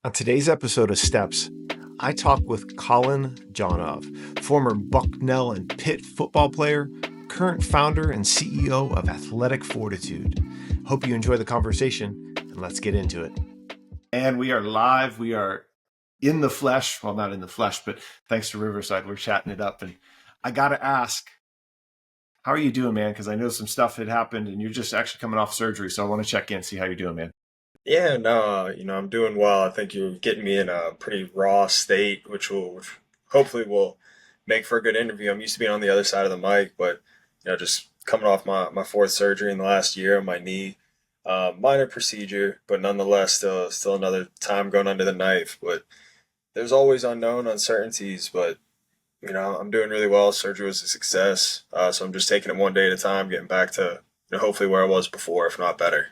On today's episode of Steps, I talk with Colin Jonov, former Bucknell and Pitt football player, current founder and CEO of Athletic Fortitude. Hope you enjoy the conversation, and let's get into it. And we are live. We are in the flesh. Well, not in the flesh, but thanks to Riverside, we're chatting it up. And I got to ask, how are you doing, man? Because I know some stuff had happened, and you're just actually coming off surgery. So I want to check in, see how you're doing, man. Yeah, no, I'm doing well. I think you're getting me in a pretty raw state, which hopefully will make for a good interview. I'm used to being on the other side of the mic, but just coming off my fourth surgery in the last year on my knee, minor procedure, but nonetheless, still another time going under the knife. But there's always unknown uncertainties, but I'm doing really well. Surgery was a success, so I'm just taking it one day at a time, getting back to hopefully where I was before, if not better.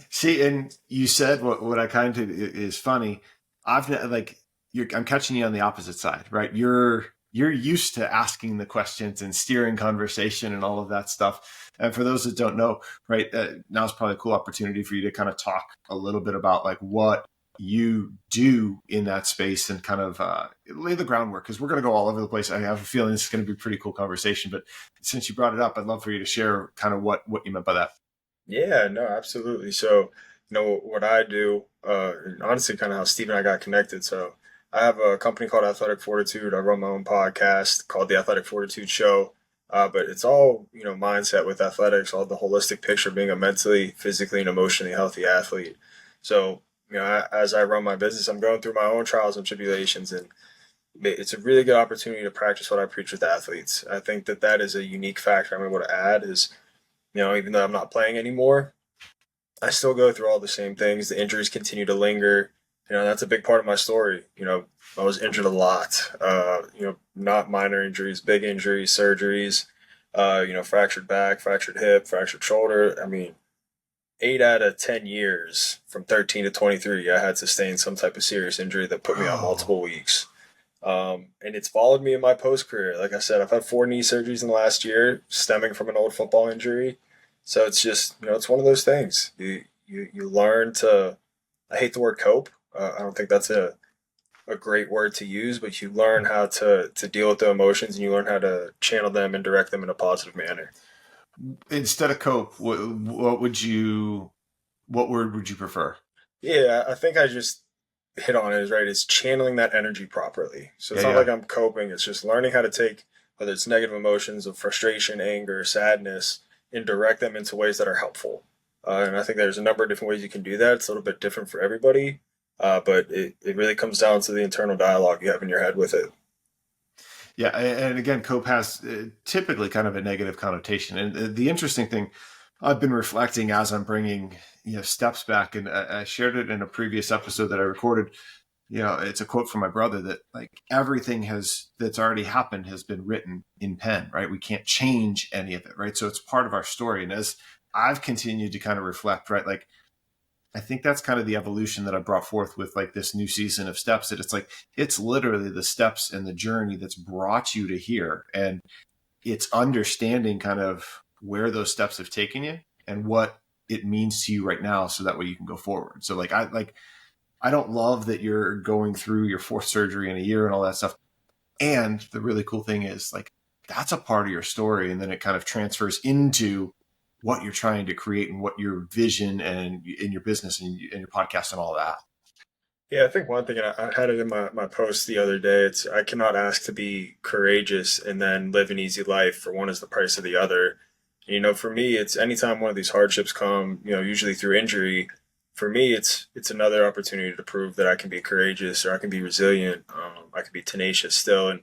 See, and you said what I kind of is funny. I'm catching you on the opposite side, right? You're used to asking the questions and steering conversation and all of that stuff. And for those that don't know, right, now's probably a cool opportunity for you to kind of talk a little bit about like what you do in that space and kind of lay the groundwork, because we're going to go all over the place. I have a feeling this is going to be a pretty cool conversation. But since you brought it up, I'd love for you to share kind of what you meant by that. Yeah, no, absolutely. So, what I do, and honestly, kind of how Steve and I got connected. So, I have a company called Athletic Fortitude. I run my own podcast called the Athletic Fortitude Show. But it's all, mindset with athletics, all the holistic picture of being a mentally, physically, and emotionally healthy athlete. So, as I run my business, I'm going through my own trials and tribulations, and it's a really good opportunity to practice what I preach with athletes. I think that is a unique factor I'm able to add is even though I'm not playing anymore, I still go through all the same things. The injuries continue to linger. That's a big part of my story. I was injured a lot. Not minor injuries, big injuries, surgeries. Fractured back, fractured hip, fractured shoulder. I mean, 8 out of 10 years from 13 to 23, I had sustained some type of serious injury that put me on Oh, multiple weeks. And it's followed me in my post career. Like I said, I've had 4 knee surgeries in the last year, stemming from an old football injury. So it's just, it's one of those things. You learn to. I hate the word cope. I don't think that's a great word to use, but you learn how to deal with the emotions, and you learn how to channel them and direct them in a positive manner. instead of cope, what word would you prefer? Yeah, I think I just hit on it. Is right. It's channeling that energy properly. So Yeah, it's not like yeah. I'm coping. It's just learning how to take whether it's negative emotions of frustration, anger, sadness, and direct them into ways that are helpful. And I think there's a number of different ways you can do that. It's a little bit different for everybody, but it really comes down to the internal dialogue you have in your head with it. Yeah, and again, cope has typically kind of a negative connotation. And the interesting thing, I've been reflecting as I'm bringing steps back, and I shared it in a previous episode that I recorded. It's a quote from my brother that like everything that's already happened has been written in pen, right? We can't change any of it, right? So it's part of our story. And as I've continued to kind of reflect, right, like I think that's kind of the evolution that I brought forth with like this new season of steps, that it's like it's literally the steps and the journey that's brought you to here, and it's understanding kind of where those steps have taken you and what it means to you right now, so that way you can go forward. So I don't love that you're going through your fourth surgery in a year and all that stuff. And the really cool thing is like that's a part of your story, and then it kind of transfers into what you're trying to create and what your vision and in your business and your podcast and all that. Yeah, I think one thing, and I had it in my post the other day, it's I cannot ask to be courageous and then live an easy life, for one is the price of the other. For me, it's anytime one of these hardships come, usually through injury, for me, it's another opportunity to prove that I can be courageous or I can be resilient. I can be tenacious still. And,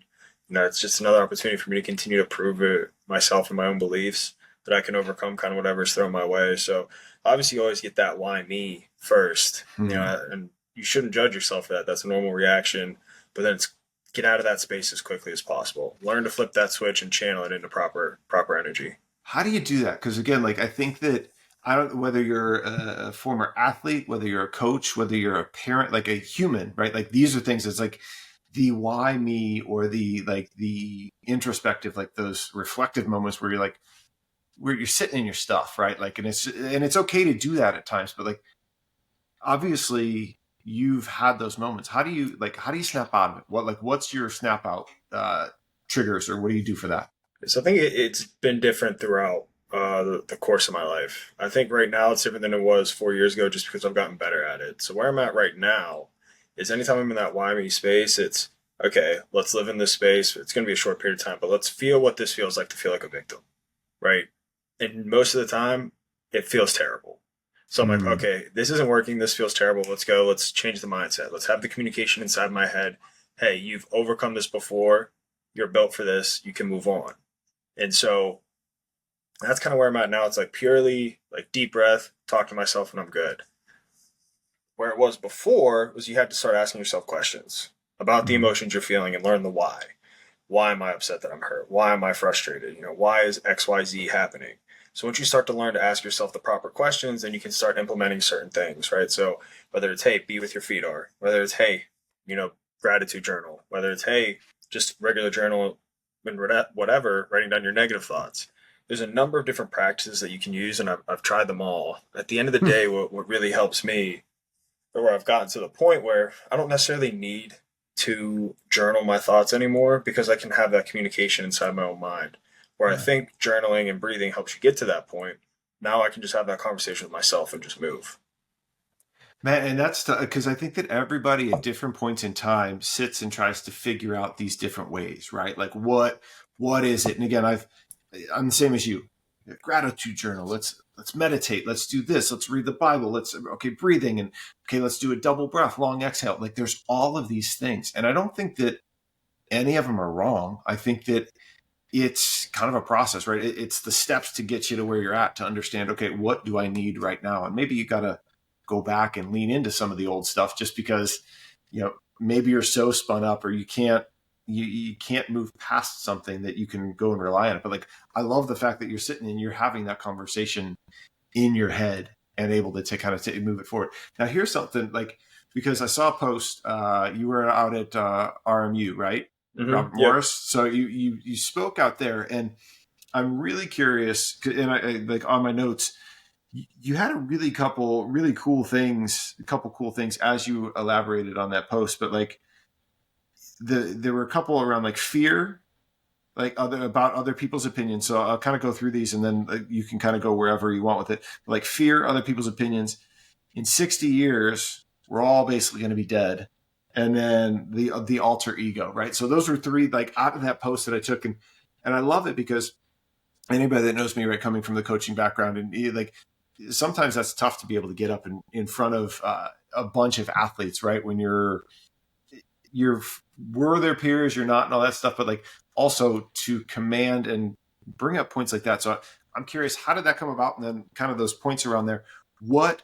it's just another opportunity for me to continue to prove it myself and my own beliefs that I can overcome kind of whatever's thrown my way. So obviously you always get that why me first, Hmm. and you shouldn't judge yourself for that. That's a normal reaction. But then it's get out of that space as quickly as possible. Learn to flip that switch and channel it into proper energy. How do you do that? Because again, like I think that I don't, whether you're a former athlete, whether you're a coach, whether you're a parent, like a human, right? Like these are things that's like the why me, or the like the introspective, like those reflective moments where you're like where you're sitting in your stuff, right? Like, and it's okay to do that at times, but like obviously you've had those moments. How do you snap out of it? What's your snap out triggers, or what do you do for that? So I think it's been different throughout the course of my life. I think right now it's different than it was 4 years ago, just because I've gotten better at it. So where I'm at right now is anytime I'm in that why me space, it's okay. Let's live in this space. It's going to be a short period of time, but let's feel what this feels like to feel like a victim, right? And most of the time, it feels terrible. So I'm like, Mm. okay, this isn't working. This feels terrible. Let's go. Let's change the mindset. Let's have the communication inside my head. Hey, you've overcome this before. You're built for this. You can move on. And so that's kind of where I'm at now. It's like purely like deep breath, talk to myself, and I'm good. Where it was before was you had to start asking yourself questions about the Mm. emotions you're feeling and learn the why. Why am I upset that I'm hurt? Why am I frustrated? Why is XYZ happening? So once you start to learn to ask yourself the proper questions, then you can start implementing certain things, right? So whether it's, hey, be with your feet are, whether it's, hey, gratitude journal, whether it's, hey, just regular journal and whatever, writing down your negative thoughts. There's a number of different practices that you can use, and I've tried them all. At the end of the day, what really helps me, or where I've gotten to the point where I don't necessarily need to journal my thoughts anymore because I can have that communication inside my own mind. Where I Yeah. think journaling and breathing helps you get to that point. Now I can just have that conversation with myself and just move. Man, and that's because I think that everybody at different points in time sits and tries to figure out these different ways, right? Like what is it? And again, I'm the same as you. Gratitude journal. Let's meditate. Let's do this. Let's read the Bible. Let's okay, breathing, and okay, let's do a double breath, long exhale. Like there's all of these things. And I don't think that any of them are wrong. I think that it's kind of a process, right? It's the steps to get you to where you're at to understand, okay, what do I need right now? And maybe you got to go back and lean into some of the old stuff just because, maybe you're so spun up or you can't move past something that you can go and rely on it. But like, I love the fact that you're sitting and you're having that conversation in your head and able to kind of move it forward. Now, here's something like, because I saw a post, you were out at RMU, right? Mm-hmm. Robert Yep. Morris. So you spoke out there, and I'm really curious. And I like on my notes, you had a couple cool things as you elaborated on that post. But like there were a couple around like fear, like about other people's opinions. So I'll kind of go through these, and then you can kind of go wherever you want with it. Like fear, other people's opinions. In 60 years, we're all basically going to be dead. And then the alter ego, right? So those were three like out of that post that I took, and I love it because anybody that knows me, right, coming from the coaching background, and like sometimes that's tough to be able to get up in front of a bunch of athletes, right? When you're were their peers, you're not, and all that stuff, but like also to command and bring up points like that. So I'm curious, how did that come about? And then kind of those points around there, what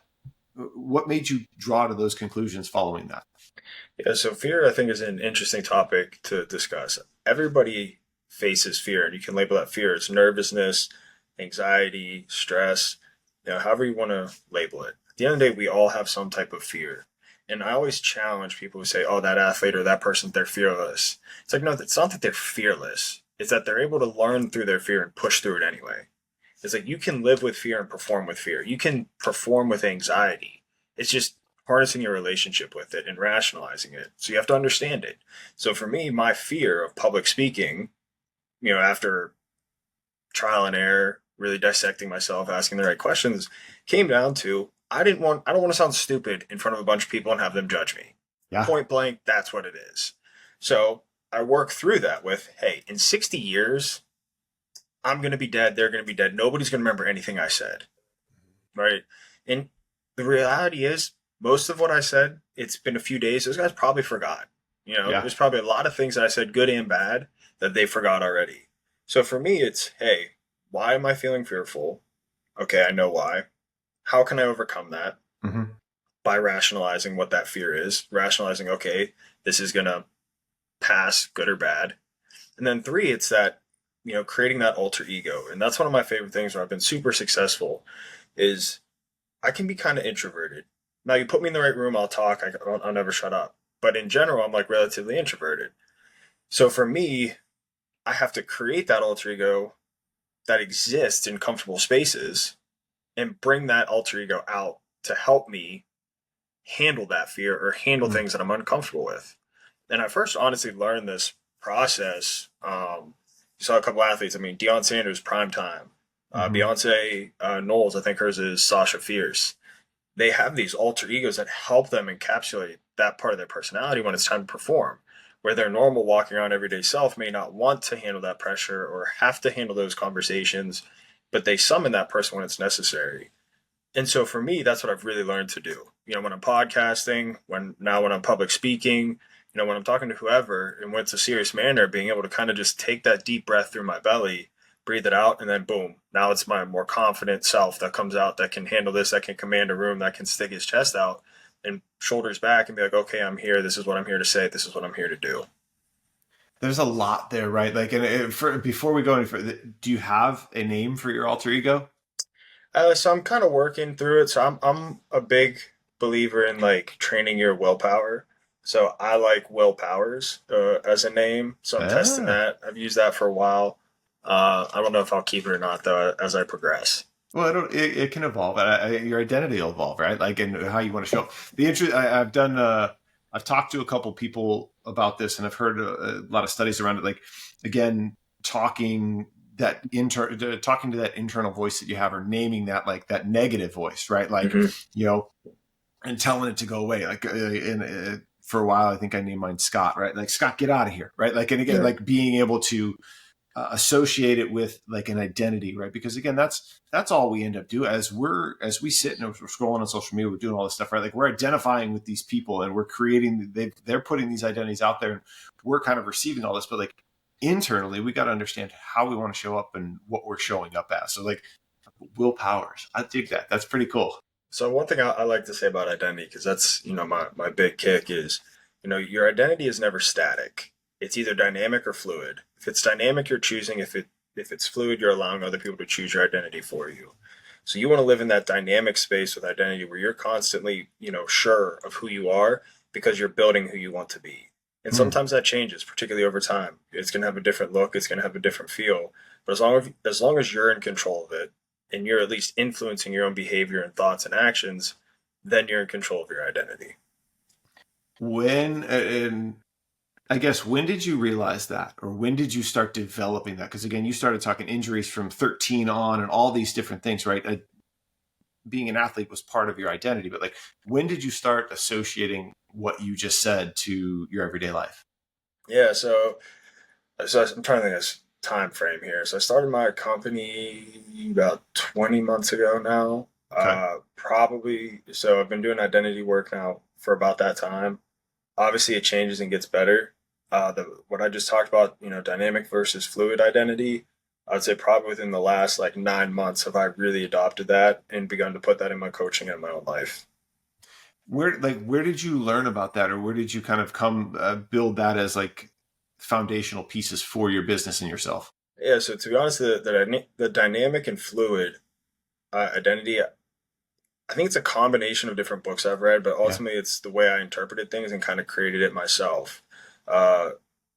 what made you draw to those conclusions following that? Yeah, so fear, I think, is an interesting topic to discuss. Everybody faces fear, and you can label that fear as nervousness, anxiety, stress, however you want to label it. At the end of the day, we all have some type of fear. And I always challenge people who say, oh, that athlete or that person, they're fearless. It's like, no, it's not that they're fearless. It's that they're able to learn through their fear and push through it anyway. It's like you can live with fear and perform with fear. You can perform with anxiety. It's just harnessing your relationship with it and rationalizing it. So you have to understand it. So for me, my fear of public speaking, after trial and error, really dissecting myself, asking the right questions, came down to I don't want to sound stupid in front of a bunch of people and have them judge me. Yeah. Point blank, that's what it is. So I work through that with, hey, in 60 years, I'm going to be dead. They're going to be dead. Nobody's going to remember anything I said. Right. And the reality is, most of what I said, it's been a few days. Those guys probably forgot. Yeah. There's probably a lot of things that I said, good and bad, that they forgot already. So for me, it's, hey, why am I feeling fearful? Okay, I know why. How can I overcome that? Mm-hmm. By rationalizing what that fear is, rationalizing, okay, this is going to pass, good or bad. And then three, it's that, creating that alter ego. And that's one of my favorite things where I've been super successful is I can be kind of introverted. Now, you put me in the right room, I'll talk. I'll never shut up. But in general, I'm like relatively introverted. So for me, I have to create that alter ego that exists in comfortable spaces and bring that alter ego out to help me handle that fear or handle Mm. things that I'm uncomfortable with. And I first honestly learned this process. You saw a couple athletes. I mean, Deion Sanders, prime time. Hmm. Beyonce Knowles, I think hers is Sasha Fierce. They have these alter egos that help them encapsulate that part of their personality when it's time to perform. Where their normal walking around everyday self may not want to handle that pressure or have to handle those conversations, but they summon that person when it's necessary. And so for me, that's what I've really learned to do. When I'm podcasting, when I'm public speaking, when I'm talking to whoever and when it's a serious manner, being able to kind of just take that deep breath through my belly, breathe it out, and then boom, now it's my more confident self that comes out that can handle this, that can command a room, that can stick his chest out and shoulders back and be like, okay, I'm here. This is what I'm here to say. This is what I'm here to do. There's a lot there, right? Like, and before we go any further, do you have a name for your alter ego? So I'm kind of working through it. So I'm a big believer in like training your willpower. So I like willpowers as a name. So I'm testing Ah. that. I've used that for a while. I don't know if I'll keep it or not though as I progress. Well, it can evolve. Your identity will evolve, right? Like, and how you want to show up. I've done. I've talked to a couple people about this, and I've heard a lot of studies around it. Like, again, talking to that internal voice that you have, or naming that, like that negative voice, right? Like, Hmm. you know, and telling it to go away. Like, for a while, I think I named mine Scott, right? Like, Scott, get out of here, right? Like, and again, Yeah. like being able to associate it with like an identity, right? Because again, that's all we end up doing as we sit and we're scrolling on social media, we're doing all this stuff, right? Like we're identifying with these people and we're creating, they're putting these identities out there, and we're kind of receiving all this. But like internally, we got to understand how we want to show up and what we're showing up as. So like willpowers, I dig that. That's pretty cool. So one thing I like to say about identity, because that's my big kick is, your identity is never static. It's either dynamic or fluid. If it's dynamic, you're choosing. If it's fluid, you're allowing other people to choose your identity for you. So you want to live in that dynamic space with identity where you're constantly, sure of who you are because you're building who you want to be. And Hmm. sometimes that changes, particularly over time. It's going to have a different look. It's going to have a different feel. But as long as you're in control of it, and you're at least influencing your own behavior and thoughts and actions, then you're in control of your identity. When and I guess when did you realize that, or when did you start developing that? Because again, you started talking injuries from 13 on, and all these different things, right? Being an athlete was part of your identity, but like, when did you start associating what you just said to your everyday life? Yeah, so I'm trying to think of this time frame here. So I started my company about 20 months ago now. Okay. Probably so I've been doing identity work now for about that time. Obviously it changes and gets better. The what I just talked about, dynamic versus fluid identity, I'd say probably within the last like 9 months have I really adopted that and begun to put that in my coaching and my own life. Where did you learn about that, or where did you kind of come build that as like foundational pieces for your business and yourself? Yeah, so to be honest, the dynamic and fluid identity, I think it's a combination of different books I've read, but Yeah. ultimately it's the way I interpreted things and kind of created it myself. Uh,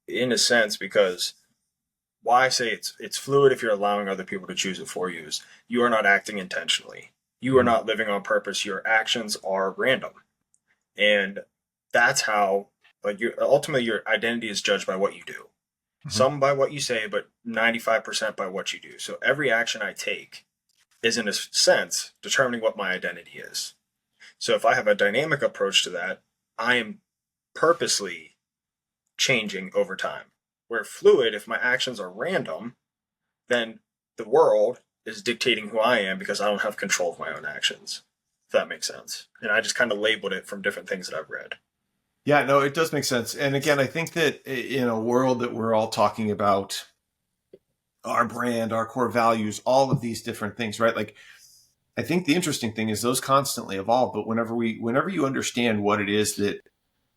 in a sense, because why I say it's fluid if you're allowing other people to choose it for you is you are not acting intentionally. You are Mm-hmm. not living on purpose. Your actions are random. And that's how like your identity is judged by what you do. Mm-hmm. Some by what you say, but 95% by what you do. So every action I take is in a sense determining what my identity is. So if I have a dynamic approach to that, I am purposely changing over time. Where fluid, if my actions are random, then the world is dictating who I am because I don't have control of my own actions. If that makes sense. And I just kind of labeled it from different things that I've read. Yeah, no, it does make sense. And again, I think that in a world that we're all talking about our brand, our core values, all of these different things, right? Like, I think the interesting thing is those constantly evolve. But whenever you understand what it is that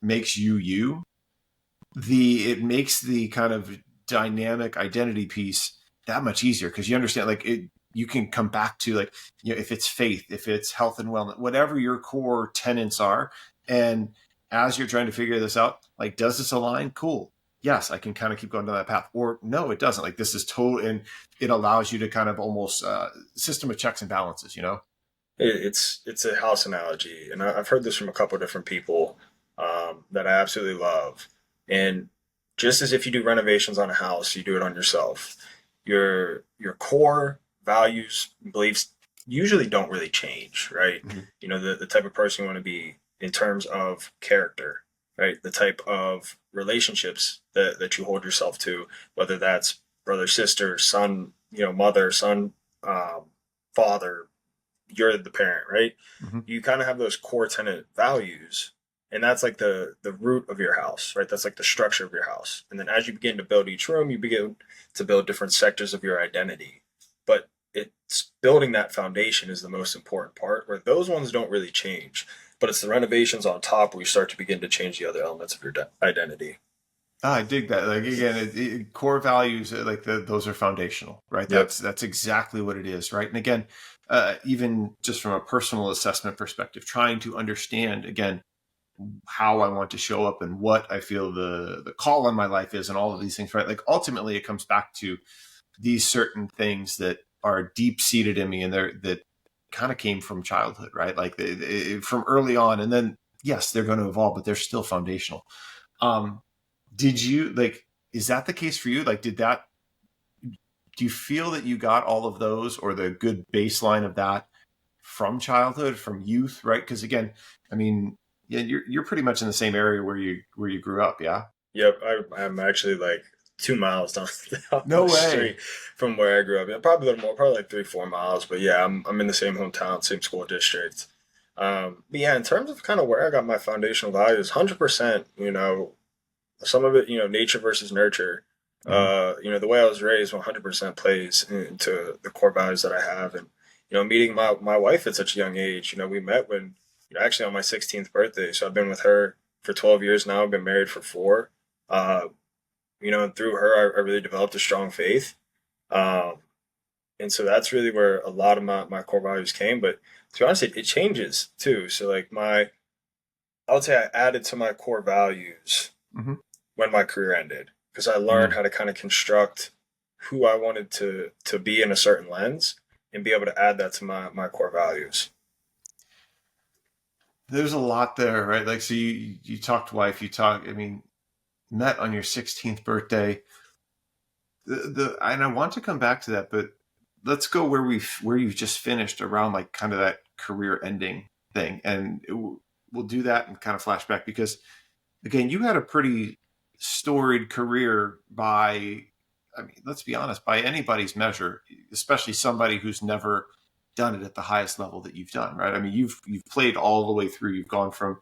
makes you you, it makes the kind of dynamic identity piece that much easier, because you understand like you can come back to like, if it's faith, if it's health and wellness, whatever your core tenets are, and as you're trying to figure this out, like, does this align? Cool. Yes, I can kind of keep going down that path, or no, it doesn't. Like, this is total, and it allows you to kind of almost system of checks and balances. It's a house analogy, and I've heard this from a couple of different people that I absolutely love. And just as if you do renovations on a house, you do it on yourself. Your core values, beliefs usually don't really change, right? Mhm. You know, the type of person you want to be in terms of character, right? The type of relationships that you hold yourself to, whether that's brother, sister, son, you know, mother, son, um, father, you're the parent, right? Mhm. You kind of have those core tenant values, and that's like the root of your house, right? That's like the structure of your house. And then as you begin to build each room, you begin to build different sectors of your identity. But it's building that foundation is the most important part, where those ones don't really change. But it's the renovations on top where you start to begin to change the other elements of your identity. I dig that. Like again, core values, like those are foundational, right? Yep. That's exactly what it is, right? And again, even just from a personal assessment perspective, trying to understand again how I want to show up and what I feel the call on my life is, and all of these things, right? Like ultimately, it comes back to these certain things that are deep seated in me, and they're that kind of came from childhood, right? Like from early on, and then yes, they're going to evolve, but they're still foundational. Um, did you like? Is that the case for you? Like, did that? Do you feel that you got all of those, or the good baseline of that from childhood, from youth, right? Because again, I mean, yeah, you're pretty much in the same area where you grew up, yeah. Yep, I'm actually like 2 miles down No the way. street from where I grew up. Yeah, probably a little more, probably like 3, 4 miles. But yeah, I'm in the same hometown, same school district. But yeah, in terms of kind of where I got my foundational values, 100%. You know, some of it, you know, nature versus nurture. Hmm. You know, the way I was raised, 100% plays into the core values that I have. And you know, meeting my wife at such a young age. You know, we met when you know, actually on my 16th birthday. So I've been with her for 12 years now. I've been married for four. Uh, you know, and through her, I really developed a strong faith. Um, and so that's really where a lot of my core values came. But to be honest, it changes too. So like I would say I added to my core values Hmm. when my career ended because I learned Mm. how to kind of construct who I wanted to be in a certain lens and be able to add that to my core values. There's a lot there, right? Like, so you talked wife, you talk. I mean, met on your 16th birthday. The and I want to come back to that, but let's go where you've just finished around like kind of that career ending thing, and we'll do that and kind of flashback because again, you had a pretty storied career by, I mean, let's be honest, by anybody's measure, especially somebody who's never done it at the highest level that you've done, right? I mean, you've played all the way through. You've gone from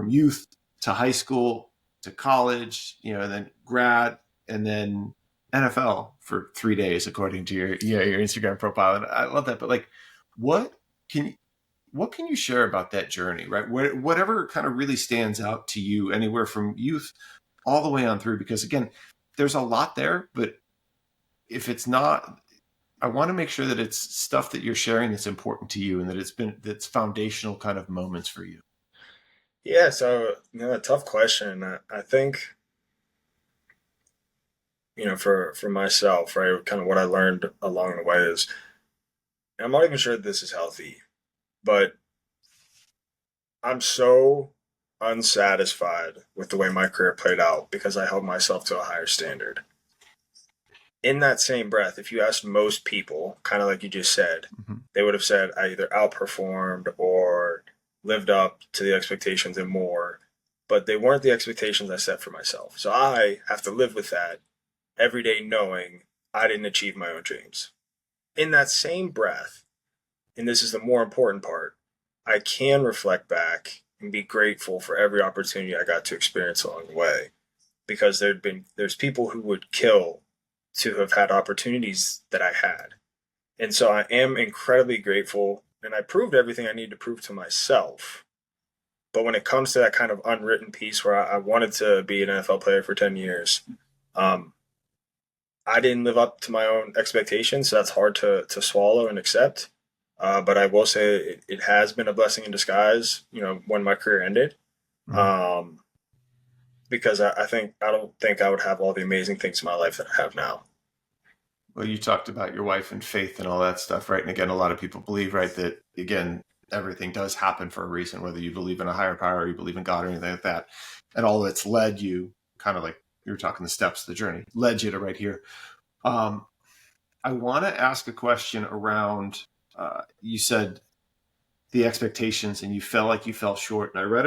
youth to high school to college, you know, and then grad, and then NFL for 3 days, according to your Instagram profile. And I love that. But like, what can you what can you share about that journey, right? Whatever kind of really stands out to you, anywhere from youth all the way on through, because again, there's a lot there, but if it's not, I want to make sure that it's stuff that you're sharing that's important to you and that that's foundational kind of moments for you. Yeah, so you know, a tough question. I think you know for myself, right, kind of what I learned along the way is I'm not even sure that this is healthy, but I'm so unsatisfied with the way my career played out because I held myself to a higher standard. In that same breath, if you asked most people, kind of like you just said, Mm-hmm. they would have said I either outperformed or lived up to the expectations and more, but they weren't the expectations I set for myself. So I have to live with that every day knowing I didn't achieve my own dreams. In that same breath, and this is the more important part, I can reflect back and be grateful for every opportunity I got to experience along the way because there's people who would kill to have had opportunities that I had. And so I am incredibly grateful and I proved everything I need to prove to myself. But when it comes to that kind of unwritten piece where I wanted to be an NFL player for 10 years, um, I didn't live up to my own expectations. So that's hard to swallow and accept. But I will say it has been a blessing in disguise, you know, when my career ended. Mm-hmm. Um, because I don't think I would have all the amazing things in my life that I have now. Well, you talked about your wife and faith and all that stuff, right? And again, a lot of people believe, right, that again, everything does happen for a reason, whether you believe in a higher power or you believe in God or anything like that. And all that's led you, kind of like you were talking the steps of the journey, led you to right here. Um, I want to ask a question around, you said the expectations and you felt like you fell short. And I read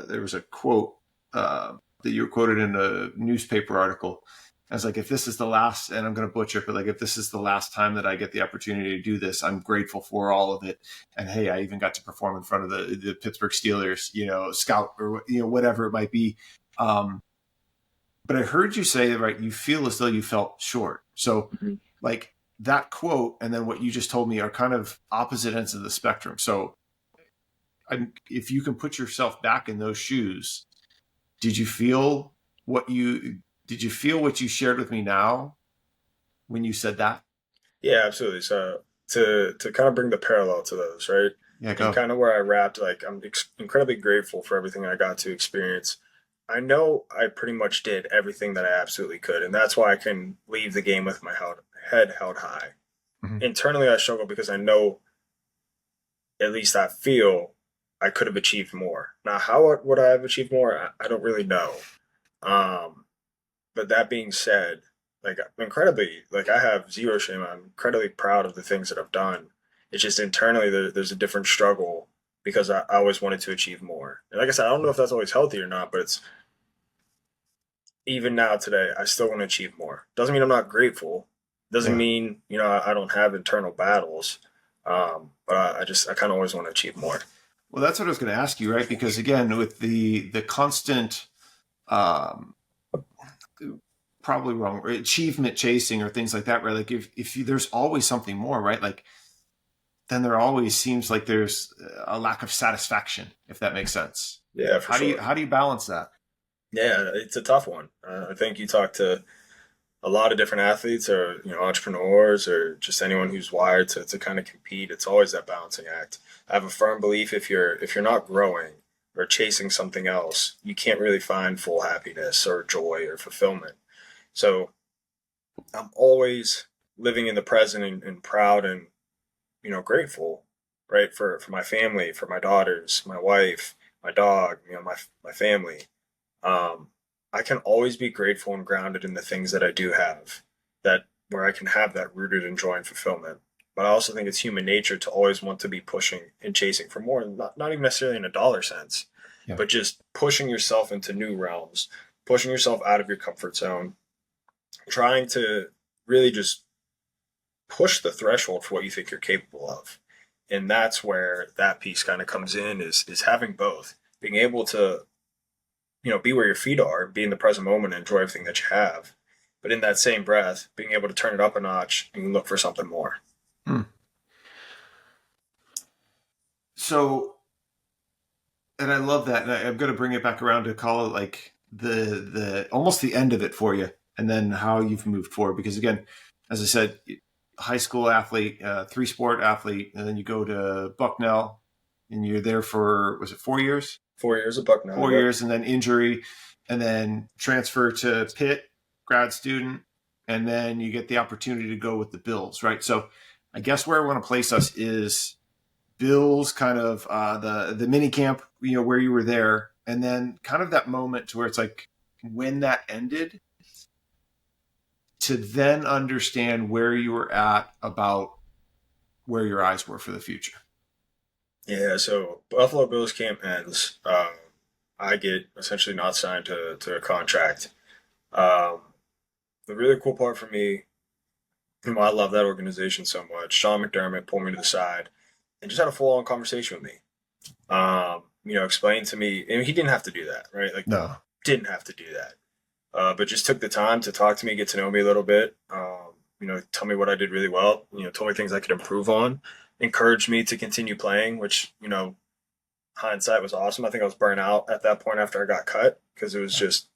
there was a quote that you were quoted in a newspaper article. I was like, if this is the last, and I'm going to butcher it, but like, if this is the last time that I get the opportunity to do this, I'm grateful for all of it. And hey, I even got to perform in front of the Pittsburgh Steelers, scout or, whatever it might be. But I heard you say, right, you feel as though you felt short. So like that quote and then what you just told me are kind of opposite ends of the spectrum. So if you can put yourself back in those shoes, did you feel what you shared with me now when you said that? Yeah, absolutely. So to kind of bring the parallel to those, right? Yeah, And go. kind of where I wrapped, like I'm incredibly grateful for everything I got to experience. I know I pretty much did everything that I absolutely could, and that's why I can leave the game with my head held high. Mm-hmm. Internally, I struggle because I know, at least I feel, I could have achieved more. Now, how would I have achieved more? I don't really know. Um, but that being said, like incredibly, like I have zero shame. I'm incredibly proud of the things that I've done. It's just internally there's a different struggle because I always wanted to achieve more. And like I said, I don't know if that's always healthy or not, but it's even now today, I still want to achieve more. Doesn't mean I'm not grateful. Doesn't Yeah. mean, I don't have internal battles. But I kind of always want to achieve more. Well, that's what I was going to ask you, right? Because again, with the constant, um, probably wrong, achievement chasing or things like that, right? Like if there's always something more, right? Like then there always seems like there's a lack of satisfaction, if that makes sense. Yeah, for sure. How do you balance that? Yeah, it's a tough one. I think you talk to a lot of different athletes or entrepreneurs or just anyone who's wired to kind of compete. It's always that balancing act. I have a firm belief if you're not growing or chasing something else, you can't really find full happiness or joy or fulfillment. So I'm always living in the present and proud and grateful, right, for my family, for my daughters, my wife, my dog, my family. um, I can always be grateful and grounded in the things that I do have, that where I can have that rooted in joy and fulfillment. But I also think it's human nature to always want to be pushing and chasing for more, not even necessarily in a dollar sense, Yeah. but just pushing yourself into new realms, pushing yourself out of your comfort zone, trying to really just push the threshold for what you think you're capable of. And that's where that piece kind of comes in is having both, being able to be where your feet are, be in the present moment, and enjoy everything that you have. But in that same breath, being able to turn it up a notch and look for something more. Hmm. So, and I love that. And I'm going to bring it back around to call it like the almost the end of it for you, and then how you've moved forward. Because again, as I said, high school athlete, 3-sport athlete, and then you go to Bucknell, and you're there for, was it 4 years? 4 years of Bucknell, 4 years, and then injury, and then transfer to Pitt, grad student, and then you get the opportunity to go with the Bills, right? So I guess where I want to place us is Bills, kind of the mini camp, where you were there, and then kind of that moment to where it's like when that ended, to then understand where you were at about where your eyes were for the future. Yeah, so Buffalo Bills camp ends. I get essentially not signed to a contract. Um, the really cool part for me, I love that organization so much. Sean McDermott pulled me to the side and just had a full on conversation with me. Explained to me, and he didn't have to do that, right? Like, No. didn't have to do that. But just took the time to talk to me, get to know me a little bit. Tell me what I did really well. Told me things I could improve on. Encouraged me to continue playing, which hindsight was awesome. I think I was burnt out at that point after I got cut because it was just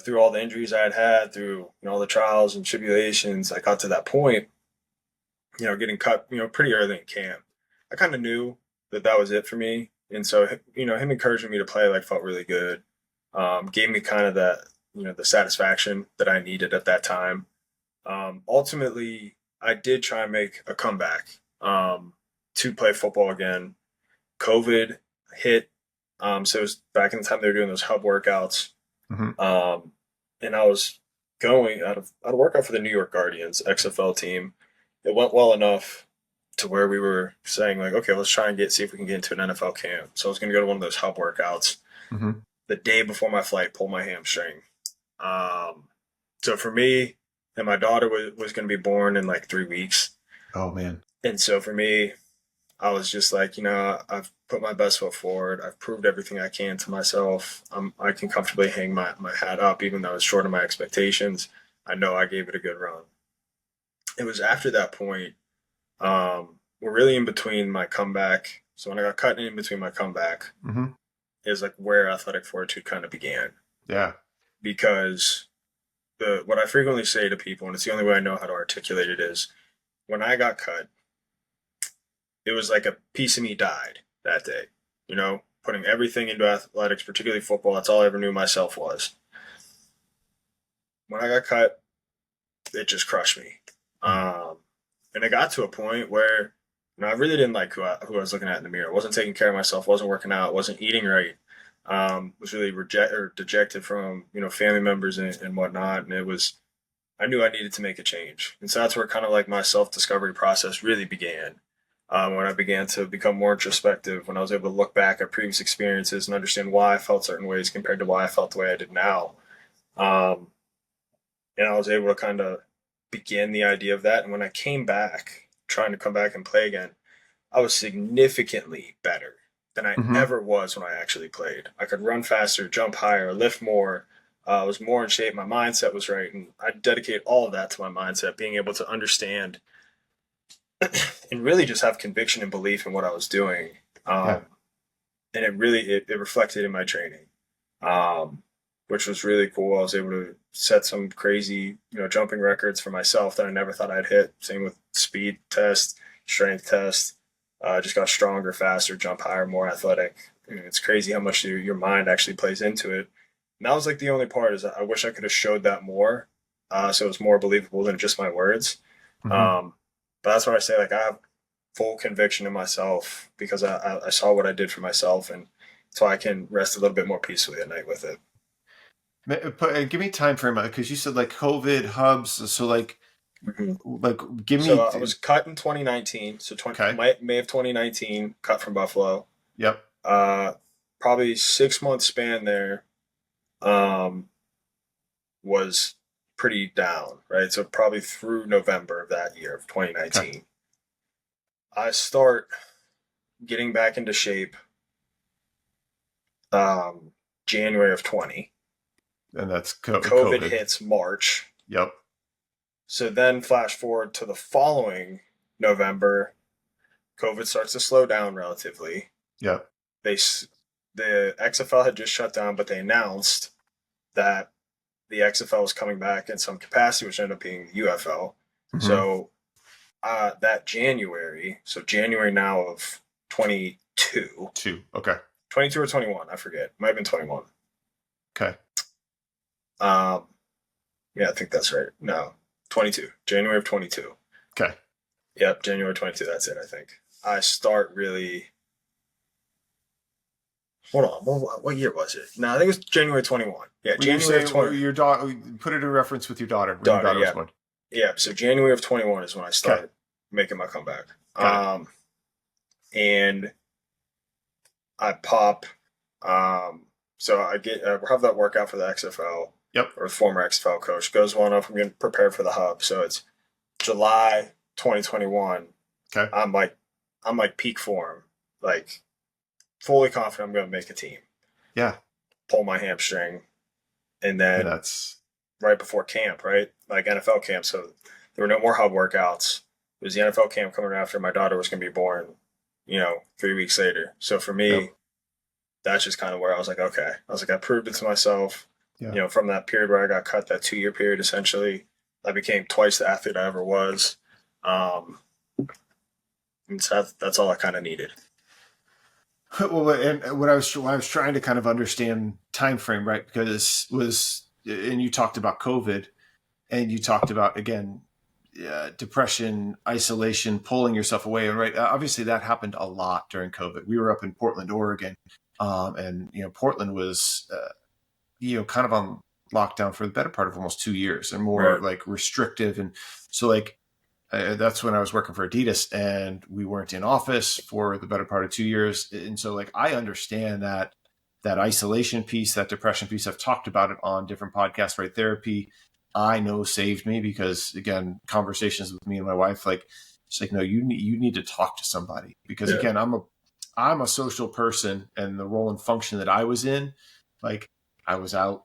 through all the injuries I had, through all the trials and tribulations, I got to that point. Getting cut pretty early in camp. I kind of knew that was it for me, and so him encouraging me to play like felt really good. Gave me kind of that the satisfaction that I needed at that time. Ultimately, I did try and make a comeback to play football again. COVID hit. So it was back in the time they were doing those hub workouts. Hmm. Um, and I was going out of workout for the New York Guardians XFL team. It went well enough to where we were saying like, okay, let's try and see if we can get into an NFL camp. So I was going to go to one of those hub workouts. Hmm. The day before my flight, pulled my hamstring. Um, so for me, and my daughter was going to be born in like 3 weeks. Oh man. And so for me, I was just like, I've put my best foot forward. I've proved everything I can to myself. I can comfortably hang my hat up, even though it's short of my expectations. I know I gave it a good run. It was after that point, we're really in between my comeback. So when I got cut in between my comeback Hmm. is like where Athletic Fortitude kind of began. Yeah. Because what I frequently say to people, and it's the only way I know how to articulate it, is when I got cut, it was like a piece of me died that day. Putting everything into athletics, particularly football. That's all I ever knew myself was. When I got cut, it just crushed me. And it got to a point where I really didn't like who I was looking at in the mirror. I wasn't taking care of myself. Wasn't working out. Wasn't eating right. Was really dejected from family members and whatnot. And I knew I needed to make a change. And so that's where kind of like my self discovery process really began. When I began to become more introspective, when I was able to look back at previous experiences and understand why I felt certain ways compared to why I felt the way I did now. Um, and I was able to kind of begin the idea of that. And when I came back, trying to come back and play again, I was significantly better than I Hmm. ever was when I actually played. I could run faster, jump higher, lift more. I was more in shape. My mindset was right. And I dedicate all of that to my mindset, being able to understand and really just have conviction and belief in what I was doing. Yeah. Um, and it reflected in my training, um, which was really cool. I was able to set some crazy, jumping records for myself that I never thought I'd hit. Same with speed test, strength test. Just got stronger, faster, jump higher, more athletic. It's crazy how much your mind actually plays into it. And that was like the only part is I wish I could have showed that more, so it was more believable than just my words. Hmm. Um, but that's why I say like I have full conviction in myself because I saw what I did for myself, and so I can rest a little bit more peacefully at night with it. Give me time frame because you said like COVID hubs. So Mhm. like give So me. I was cut in 2019. So Okay. May of 2019, cut from Buffalo. Yep. Uh, Probably 6 month span there. Um, was pretty down, right? So probably through November of that year of Okay. 2019, I start getting back into shape. Um, January of 20. And that's COVID COVID. hits March. Yep. So then flash forward to the following November, COVID starts to slow down relatively. Yep. They the XFL had just shut down, but they announced that the XFL was coming back in some capacity, which ended up being the UFL. Hmm. So that January, so January now of 22, Two. Okay. 22 or 21, I forget. Might have been 21. Okay. Um, yeah, I think that's right. No, 22. January of 22. Okay. Yep, January 22. That's it, I think. I start really. Hold on. What year was it? No, I think it was January 21. Yeah, When you January say of 20. your daughter, put it in reference with your daughter when your Daughter, daughter was yeah. born. Yeah, so January of 21 is when I Okay. started making my comeback. Got it. And I pop. So I have that workout for the XFL Yep. or former XFL coach. Goes well enough. I'm getting prepared for the hub. So it's July 2021. Okay. I'm like peak form, like fully confident I'm going to make a team. Yeah. Pull my hamstring, and And then that's right before camp, right, like NFL camp. So there were no more hub workouts. It was the NFL camp coming after my daughter was going to be born. 3 weeks later. So for yep. me, that's just kind of where I was like, okay. I was like, I proved it to myself. Yeah. From that period where I got cut, that 2 year period, essentially, I became twice the athlete I ever was. Um, and so that's all I kind of needed. Well, and what I was trying to kind of understand time frame, right? Because and you talked about COVID, and you talked about again depression, isolation, pulling yourself away. And right, obviously that happened a lot during COVID. We were up in Portland, Oregon, and Portland was kind of on lockdown for the better part of almost 2 years and more Right. like restrictive. And so like that's when I was working for Adidas, and we weren't in office for the better part of 2 years. And so like I understand that isolation piece, that depression piece. I've talked about it on different podcasts, right? Therapy, I know, saved me because again, conversations with me and my wife, like it's like, no, you need to talk to somebody because Yeah. again, I'm a social person, and the role and function that I was in, like I was out,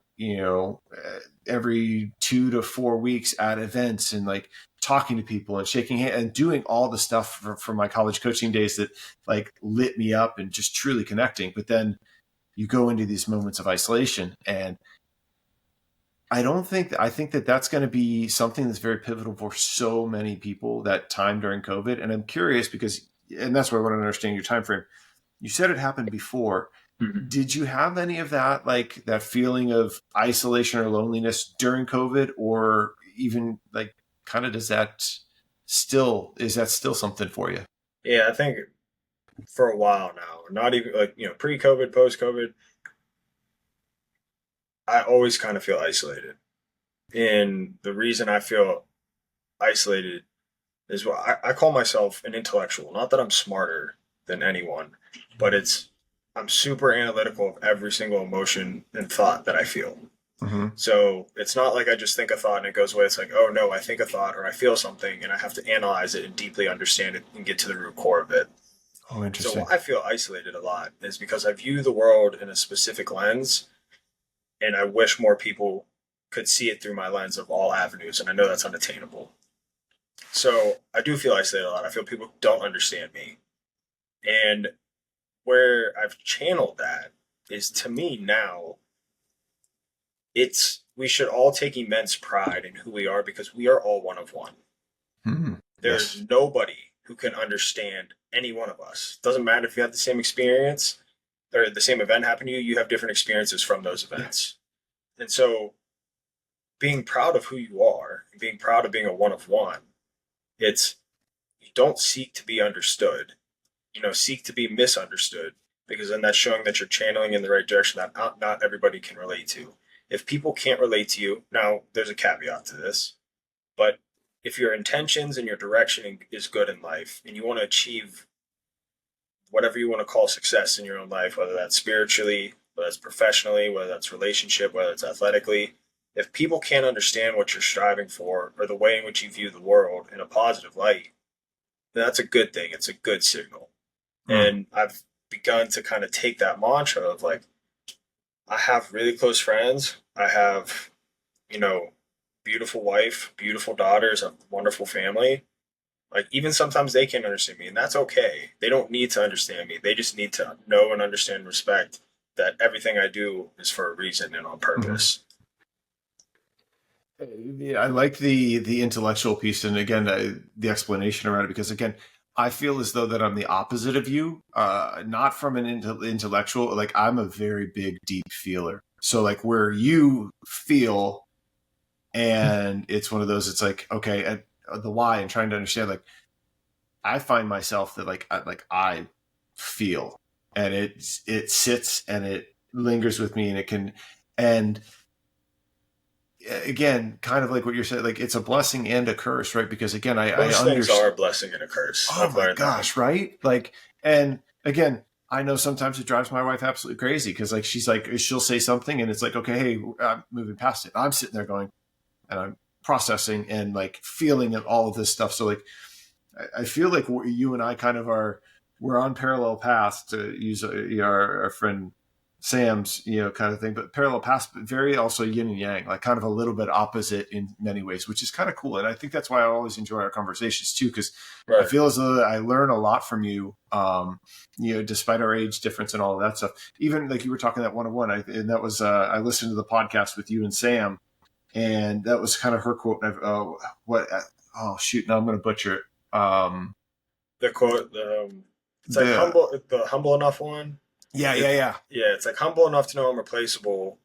every 2 to 4 weeks at events and like talking to people and shaking hands and doing all the stuff for my college coaching days that like lit me up and just truly connecting. But then you go into these moments of isolation, and I think that that's going to be something that's very pivotal for so many people, that time during COVID. And I'm curious because, and that's why I want to understand your time frame. You said it happened before. Mhm. Did you have any of that, like that feeling of isolation or loneliness during COVID, or even like kind of is that still something for you? Yeah, I think for a while now, not even like, pre-COVID, post-COVID, I always kind of feel isolated. And the reason I feel isolated is what I call myself an intellectual. Not that I'm smarter than anyone, but I'm super analytical of every single emotion and thought that I feel. Mm-hmm. So it's not like I just think a thought and it goes away. It's like, oh no, I think a thought or I feel something and I have to analyze it and deeply understand it and get to the root core of it. Oh, So interesting. why I feel isolated a lot is because I view the world in a specific lens, and I wish more people could see it through my lens of all avenues, and I know that's unattainable. So I do feel isolated a lot. I feel people don't understand me. And where I've channeled that is, to me now, it's we should all take immense pride in who we are because we are all one of one. Mm. There's Yes. nobody who can understand any one of us. Doesn't matter if you have the same experience or the same event happen to you, you have different experiences from those Yeah. events. And so being proud of who you are and being proud of being a one of one, it's you don't seek to be understood, seek to be misunderstood, because then that's showing that you're channeling in the right direction that not everybody can relate to. If people can't relate to you, now there's a caveat to this, but if your intentions and your direction is good in life and you want to achieve whatever you want to call success in your own life, whether that's spiritually, whether that's professionally, whether that's relationship, whether it's athletically, if people can't understand what you're striving for or the way in which you view the world in a positive light, then that's a good thing. It's a good signal. Mm. And I've begun to kind of take that mantra of like, I have really close friends. I have, you know, beautiful wife, beautiful daughters, a wonderful family. Like even sometimes they can't understand me, and that's okay. They don't need to understand me. They just need to know and understand and respect that everything I do is for a reason and on Mm-hmm. purpose. Yeah, I like the intellectual piece, and again, the explanation around it, because again, I feel as though that I'm the opposite of you. Not from an intellectual, like I'm a very big, deep feeler. So like where you feel, and it's one of those. It's like okay, and the why, and trying to understand. Like I find myself that I feel, and it sits and it lingers with me, and it can, and again, kind of like what you're saying, like it's a blessing and a curse, right? Because again, I Most things understand. are a blessing and a curse. Oh I've my learned that. gosh, right? Like, and again, I know sometimes it drives my wife absolutely crazy because like she's like she'll say something and it's like okay, hey, I'm moving past it. I'm sitting there going and I'm processing and like feeling and all of this stuff. So like I feel like you and I kind of are we're on parallel paths, to use our friend Sam's kind of thing, but parallel paths, but very also yin and yang, like kind of a little bit opposite in many ways, which is kind of cool. And I think that's why I always enjoy our conversations too, because I Right. feel as though I learn a lot from you. Despite our age difference and all of that stuff. Even like you were talking that one on one, and that was I listened to the podcast with you and Sam, and that was kind of her quote. What? Oh shoot! Now I'm going to butcher it. The quote, it's like The humble, the humble enough one. Yeah, It, yeah, yeah. yeah, it's like humble enough to know I'm replaceable,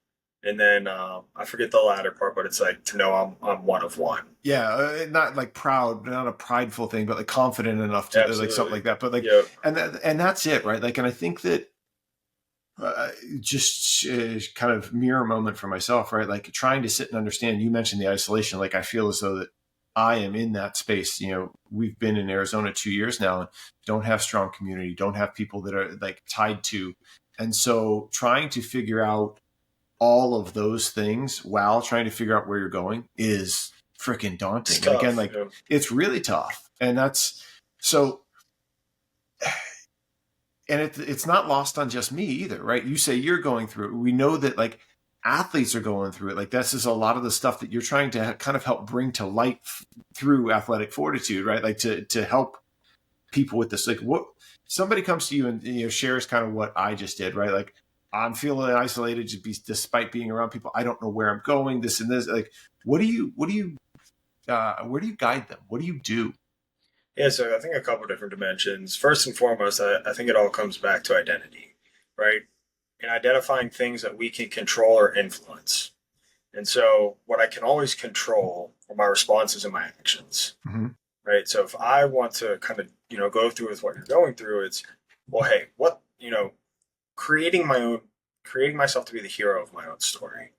And then I forget the latter part, but it's like to know I'm one of one. Yeah, not like proud, not a prideful thing, but like confident enough to like something Absolutely. like that. But like, Yep. and that's it, right? Like, and I think that just kind of mirror moment for myself, right? Like trying to sit and understand. You mentioned the isolation. Like I feel as though that I am in that space. You know, we've been in Arizona 2 years now and don't have strong community, don't have people that are like tied to, and so trying to figure out all of those things while trying to figure out where you're going is freaking It's daunting. And again, tough. like Yeah. it's really tough, and that's so and it's not lost on just me either, right? You say you're going through it. We know that like athletes are going through it. Like this is a lot of the stuff that you're trying to kind of help bring to light through athletic fortitude, right? Like to help people with this. Like what somebody comes to you and shares kind of what I just did, right? Like I'm feeling isolated despite being around people. I don't know where I'm going. This and this. Like where do you guide them? What do you do? Yeah, so I think a couple different dimensions. First and foremost, I think it all comes back to identity, right? And identifying things that we can control or influence. And so, what I can always control are my responses and my actions, Mm-hmm. right? So, if I want to kind of, go through with what you're going through, it's, well, hey, creating my own, creating myself to be the hero of my own story.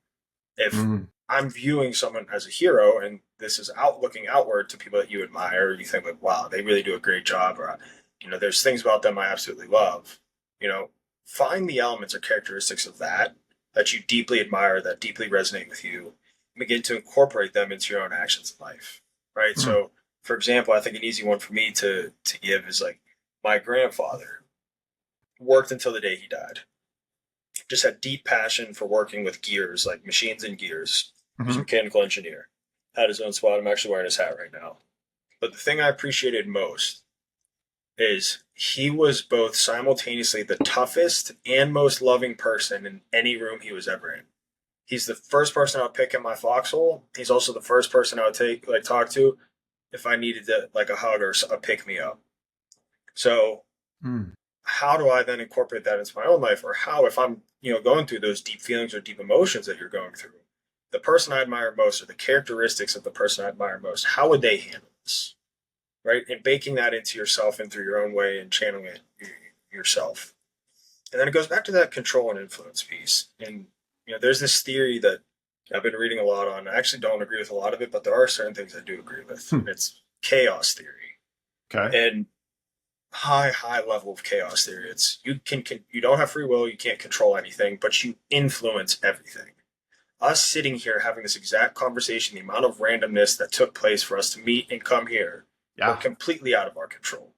If Mm-hmm. I'm viewing someone as a hero and this is out looking outward to people that you admire, you think like, wow, they really do a great job, or there's things about them I absolutely love. You know, find the elements or characteristics of that you deeply admire, that deeply resonate with you, and begin to incorporate them into your own actions in life. Right. Mm-hmm. So for example, I think an easy one for me to give is like my grandfather worked until the day he died. Just had deep passion for working with gears, like machines and gears. He was a Mm-hmm. mechanical engineer. Had his own spot. I'm actually wearing his hat right now. But the thing I appreciated most is he was both simultaneously the toughest and most loving person in any room he was ever in. He's the first person I would pick in my foxhole. He's also the first person I would talk to if I needed to like a hug or a pick me up. So Mm-hmm. how do I then incorporate that into my own life? Or how, if I'm, going through those deep feelings or deep emotions that you're going through, the person I admire most or the characteristics of the person I admire most, how would they handle this? Right. And baking that into yourself and through your own way and channeling it yourself. And then it goes back to that control and influence piece. And, there's this theory that I've been reading a lot on. I actually don't agree with a lot of it, but there are certain things I do agree with. Hmm. And it's chaos theory. Okay. And high level of chaos theory. It's you don't have free will, you can't control anything, but you influence everything. Us sitting here having this exact conversation, the amount of randomness that took place for us to meet and come here, were Yeah. completely out of our control.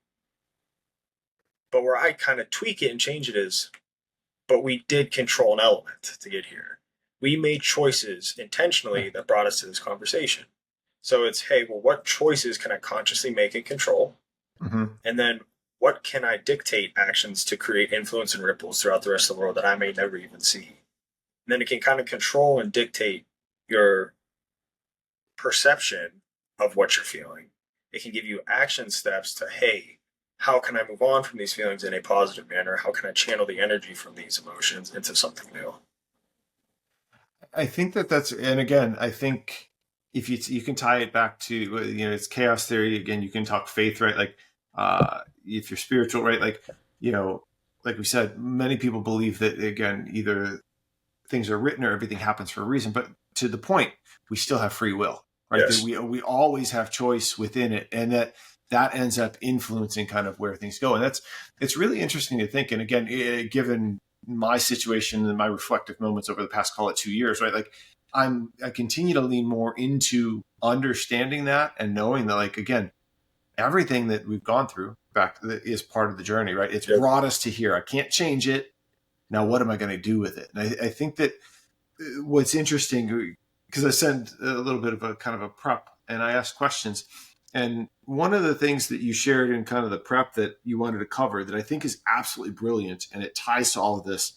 But where I kind of tweak it and change it is, but we did control an element to get here. We made choices intentionally that brought us to this conversation. So it's, hey, well, what choices can I consciously make and control? Mm-hmm. And then what can I dictate actions to create influence and ripples throughout the rest of the world that I may never even see? And then it can kind of control and dictate your perception of what you're feeling. It can give you action steps to, hey, how can I move on from these feelings in a positive manner? How can I channel the energy from these emotions into something new? I think that's, and again, I think if you can tie it back to, it's chaos theory. Again, you can talk faith, right? Like, if you're spiritual, right? Like, you know, like we said, many people believe that, again, either things are written or everything happens for a reason, but to the point, we still have free will, right? That Yes. we always have choice within it. And that ends up influencing kind of where things go. And it's really interesting to think. And again, given my situation and my reflective moments over the past, call it 2 years, right? Like I continue to lean more into understanding that and knowing that, like, again, everything that we've gone through back is part of the journey, right? It's Yep. brought us to here. I can't change it. Now, what am I going to do with it? And I think that what's interesting, because I sent a little bit of a kind of a prep and I asked questions. And one of the things that you shared in kind of the prep that you wanted to cover that I think is absolutely brilliant, and it ties to all of this,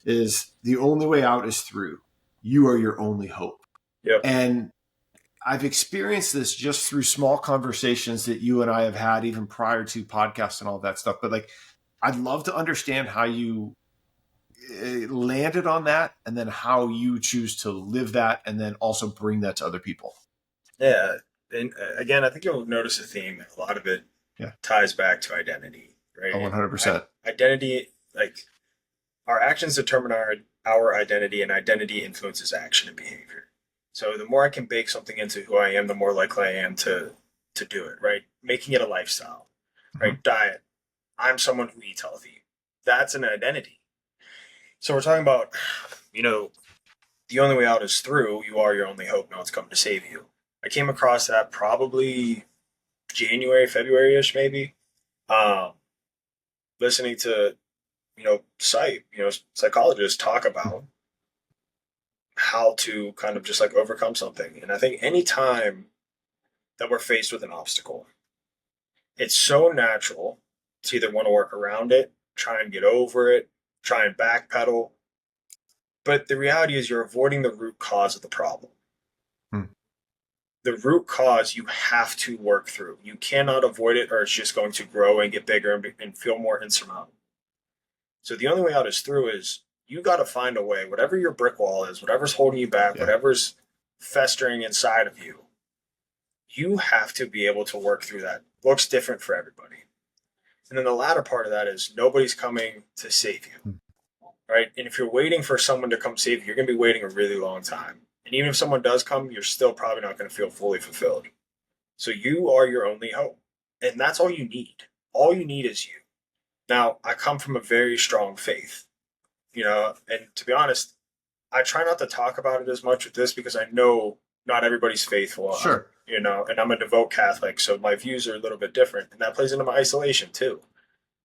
is the only way out is through. You are your only hope. Yep. And I've experienced this just through small conversations that you and I have had even prior to podcasts and all that stuff. But like, I'd love to understand how you landed on that, and then how you choose to live that, and then also bring that to other people. Yeah. And again, I think you'll notice a theme. A lot of it Yeah. ties back to identity, right? Oh, And 100%. identity, like our actions determine our identity, and identity influences action and behavior. So the more I can bake something into who I am, the more likely I am to do it, right? Making it a lifestyle, Mm-hmm. right? Diet. I'm someone who eats healthy. That's an identity. So we're talking about, you know, the only way out is through. You are your only hope. No one's coming to save you. I came across that probably January, February ish, maybe. Um, Listening to psychologists talk about how to kind of just like overcome something. And I think anytime that we're faced with an obstacle, it's so natural to either want to work around it, try and get over it, try and backpedal. But the reality is you're avoiding the root cause of the problem. Mm-hmm. The root cause you have to work through. You cannot avoid it, or it's just going to grow and get bigger and feel more insurmountable. So the only way out is through. Is you got to find a way, whatever your brick wall is, whatever's holding you back, Yeah. whatever's festering inside of you, you have to be able to work through that. Looks different for everybody. And then the latter part of that is nobody's coming to save you, right? And if you're waiting for someone to come save you, you're going to be waiting a really long time. And even if someone does come, you're still probably not going to feel fully fulfilled. So you are your only hope. And that's all you need. All you need is you. Now, I come from a very strong faith, and to be honest, I try not to talk about it as much with this because I know not everybody's faithful. Sure. And I'm a devout Catholic, so my views are a little bit different, and that plays into my isolation too.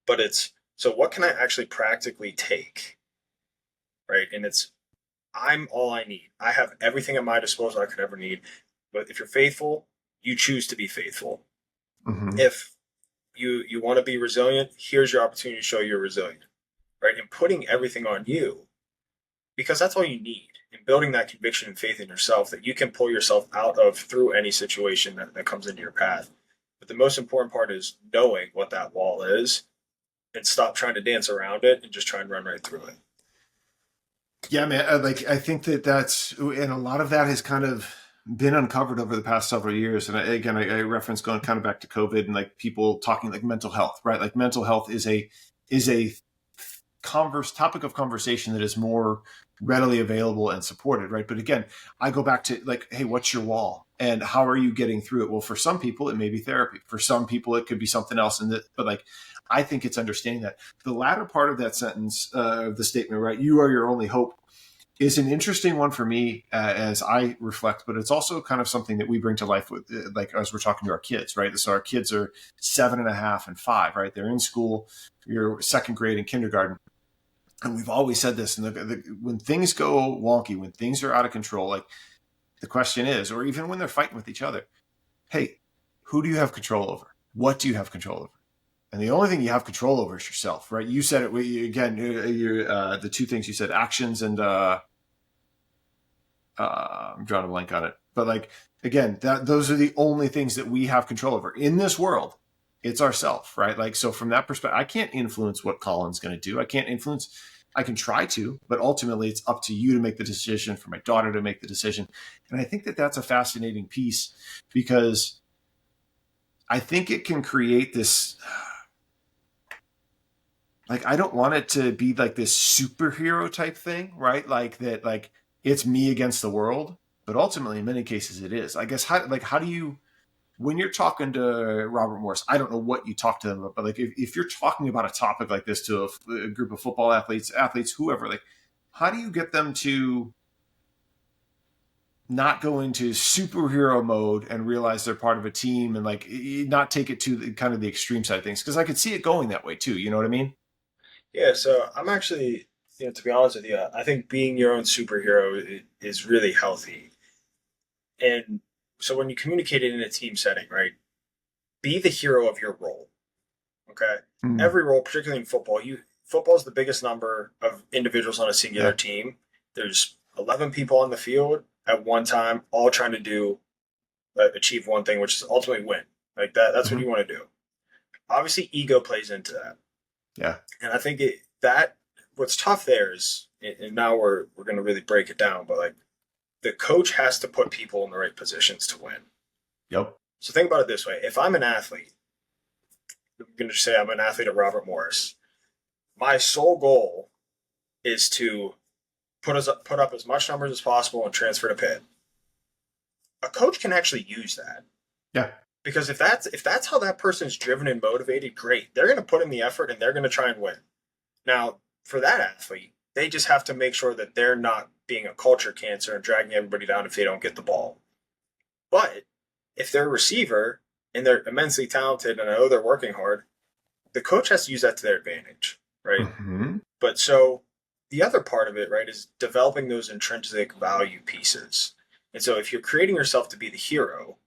But it's so what can I actually practically take, right? And I'm all I need. I have everything at my disposal I could ever need. But if you're faithful, you choose to be faithful. Mm-hmm. If you want to be resilient, here's your opportunity to show you're resilient, right? And putting everything on you, because that's all you need. And building that conviction and faith in yourself that you can pull yourself out of through any situation that comes into your path. But the most important part is knowing what that wall is and stop trying to dance around it and just try and run right through it. Yeah, man. I think and a lot of that has kind of been uncovered over the past several years. And I reference going kind of back to COVID and like people talking like mental health, right? Like mental health is a topic of conversation that is more readily available and supported, right? But again, I go back to like, hey, what's your wall? And how are you getting through it? Well, for some people, it may be therapy. For some people, it could be something else. But like, I think it's understanding that the latter part of that sentence, the statement, right? You are your only hope, is an interesting one for me as I reflect, but it's also kind of something that we bring to life with, like as we're talking to our kids, right? So our kids are 7.5 and 5, right? They're in school, you're second grade and kindergarten. And we've always said this, and when things go wonky, when things are out of control, like the question is, or even when they're fighting with each other, hey, who do you have control over? What do you have control over? And the only thing you have control over is yourself, right? You said it again. The two things you said, actions and I'm drawing a blank on it. But like again, those are the only things that we have control over in this world. It's ourself, right? Like so, from that perspective, I can't influence what Colin's going to do. I can't influence. I can try to, but ultimately, it's up to you to make the decision. For my daughter to make the decision, and I think that that's a fascinating piece because I think it can create this. Like I don't want it to be like this superhero type thing, right? Like that, like it's me against the world. But ultimately, in many cases, it is. I guess how do you when you're talking to Robert Morris? I don't know what you talk to them about, but like if you're talking about a topic like this to a group of football athletes, whoever, like how do you get them to not go into superhero mode and realize they're part of a team and like not take it to kind of the extreme side of things? Because I could see it going that way too. You know what I mean? Yeah, so I'm actually, to be honest with you, I think being your own superhero is really healthy. And so when you communicate it in a team setting, right, be the hero of your role. Okay. Mm, Every role, particularly in football, football is the biggest number of individuals on a singular yeah. team. There's 11 people on the field at one time, all trying to do achieve one thing, which is ultimately win. Like that. That's what Mm-hmm. you want to do. Obviously, ego plays into that, Yeah. and I think that what's tough there is, and now we're going to really break it down, but like the coach has to put people in the right positions to win. Yep. So think about it this way: if I'm an athlete, I'm going to say I'm an athlete at Robert Morris. My sole goal is to put up as much numbers as possible and transfer to Pitt. A coach can actually use that. Yeah. Because if that's how that person's driven and motivated, great. They're going to put in the effort and they're going to try and win. Now, for that athlete, they just have to make sure that they're not being a culture cancer and dragging everybody down if they don't get the ball. But if they're a receiver and they're immensely talented and I know they're working hard, the coach has to use that to their advantage, right? Mm-hmm. But so the other part of it, right, is developing those intrinsic value pieces. And so if you're creating yourself to be the hero,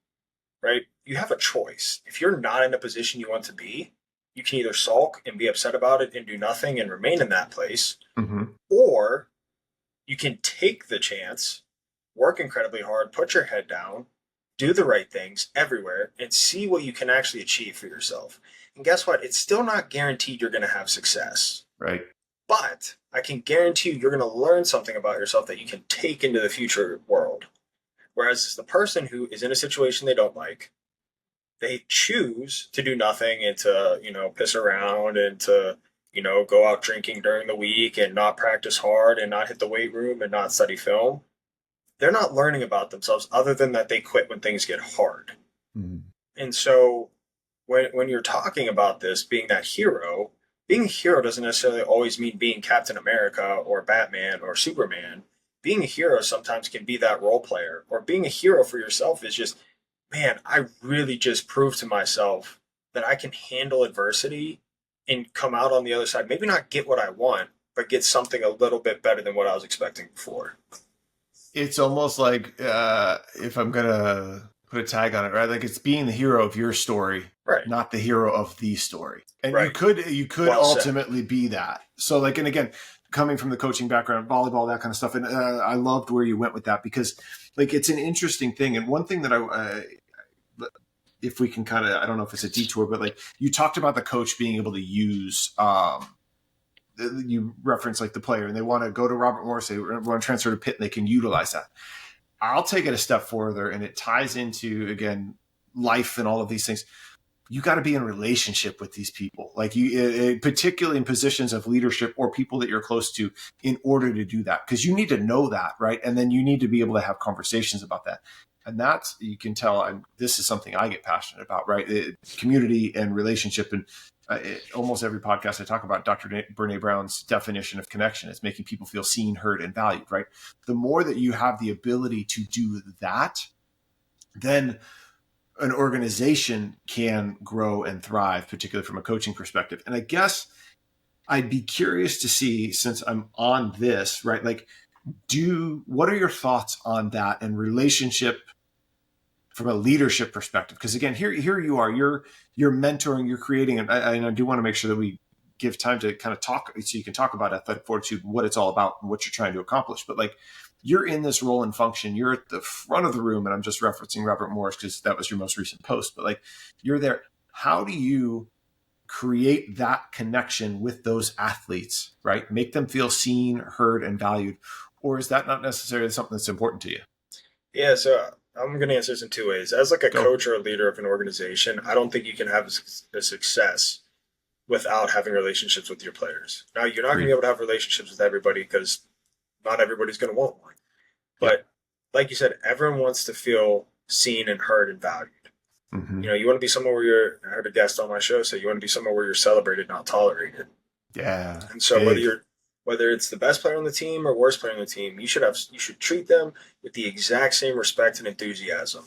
right, you have a choice. If you're not in a position you want to be, you can either sulk and be upset about it and do nothing and remain in that place, Mm-hmm. or you can take the chance, work incredibly hard, put your head down, do the right things everywhere, and see what you can actually achieve for yourself. And guess what? It's still not guaranteed you're going to have success. Right. But I can guarantee you're going to learn something about yourself that you can take into the future world. Whereas the person who is in a situation they don't like, they choose to do nothing and to, piss around and to, go out drinking during the week and not practice hard and not hit the weight room and not study film. They're not learning about themselves other than that they quit when things get hard. Mm-hmm. And so when you're talking about this, being that hero, being a hero doesn't necessarily always mean being Captain America or Batman or Superman. Being a hero sometimes can be that role player, or being a hero for yourself is just, man, I really just proved to myself that I can handle adversity and come out on the other side. Maybe not get what I want, but get something a little bit better than what I was expecting before. It's almost like if I'm gonna put a tag on it, right? Like it's being the hero of your story, Right. not the hero of the story. And Right. you could Well said. ultimately be that. So like, and again, coming from the coaching background, volleyball, that kind of stuff, and I loved where you went with that because like it's an interesting thing. And one thing that if we can kind of, I don't know if it's a detour, but like you talked about the coach being able to use. You reference like the player and they want to go to Robert Morris, they want to transfer to Pitt and they can utilize that. I'll take it a step further and it ties into, again, life and all of these things. You got to be in relationship with these people, like particularly in positions of leadership or people that you're close to in order to do that. Because you need to know that, right? And then you need to be able to have conversations about that. And that's, you can tell, this is something I get passionate about, right? Community and relationship. And almost every podcast I talk about, Dr. Brene Brown's definition of connection is making people feel seen, heard, and valued, right? The more that you have the ability to do that, then an organization can grow and thrive, particularly from a coaching perspective. And I guess I'd be curious to see, since I'm on this, right? Like, what are your thoughts on that and relationship from a leadership perspective? Because again, here you are, you're mentoring, you're creating, and I do want to make sure that we give time to kind of talk, so you can talk about Athletic Fortitude, what it's all about and what you're trying to accomplish. But like, you're in this role and function, you're at the front of the room, and I'm just referencing Robert Morris because that was your most recent post, but like, you're there. How do you create that connection with those athletes, right? Make them feel seen, heard, and valued? Or is that not necessarily something that's important to you? Yeah, so I'm going to answer this in two ways. As like a coach or a leader of an organization, I don't think you can have a success without having relationships with your players. Now, you're not going to be able to have relationships with everybody because not everybody's going to want one. But like you said, everyone wants to feel seen and heard and valued. Mm-hmm. You want to be somewhere where I heard a guest on my show say you want to be somewhere where you're celebrated, not tolerated. Yeah. And so whether it's the best player on the team or worst player on the team, you should treat them with the exact same respect and enthusiasm,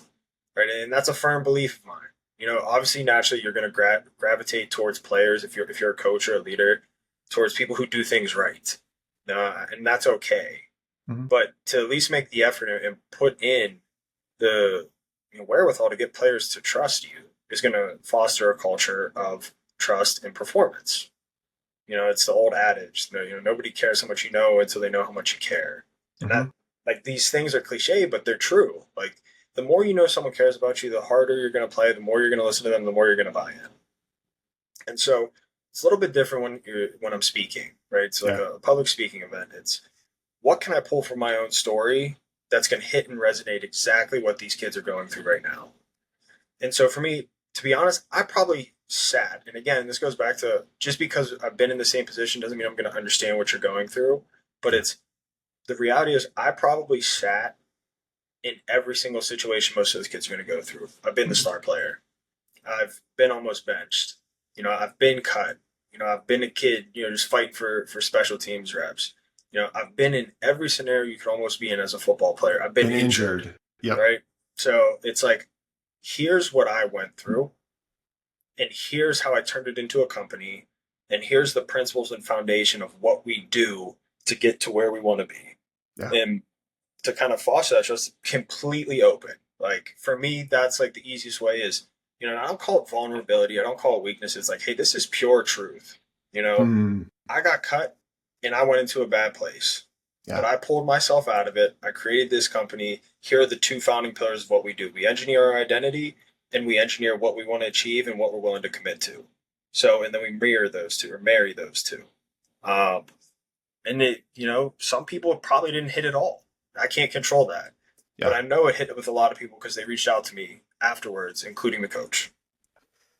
right? And that's a firm belief of mine. Obviously, naturally, you're going to gravitate towards players if you're a coach or a leader, towards people who do things right, and that's okay. Mm-hmm. But to at least make the effort and put in the wherewithal to get players to trust you is going to foster a culture of trust and performance. It's the old adage, nobody cares how much you know until they know how much you care. And that, like, these things are cliche, but they're true. Like, the more you know someone cares about you, the harder you're going to play, the more you're going to listen to them, the more you're going to buy in. And so it's a little bit different when I'm speaking. right? It's like Yeah. a public speaking event. It's what can I pull from my own story that's going to hit and resonate exactly what these kids are going through right now. And so for me, to be honest, I probably sat. And again, this goes back to just because I've been in the same position doesn't mean I'm going to understand what you're going through. But Yeah. it's the reality is I probably sat in every single situation most of those kids are going to go through. I've been the star player. I've been almost benched. I've been cut. I've been a kid, just fighting for special teams reps. I've been in every scenario you could almost be in as a football player. I've been Been injured, injured. Yep. right? So it's like, here's what I went through, and here's how I turned it into a company, and here's the principles and foundation of what we do to get to where we want to be. Yeah. And to kind of foster that just completely open. Like for me, that's like the easiest way is, I don't call it vulnerability. I don't call it weakness. It's like, hey, this is pure truth. You know, Hmm. I got cut and I went into a bad place, but Yeah. I pulled myself out of it. I created this company. Here are the two founding pillars of what we do. We engineer our identity and we engineer what we want to achieve and what we're willing to commit to. So, and then we mirror those two or marry those two. Um, and some people probably didn't hit it all. I can't control that. But Yeah. I know it hit with a lot of people because they reached out to me afterwards, including the coach.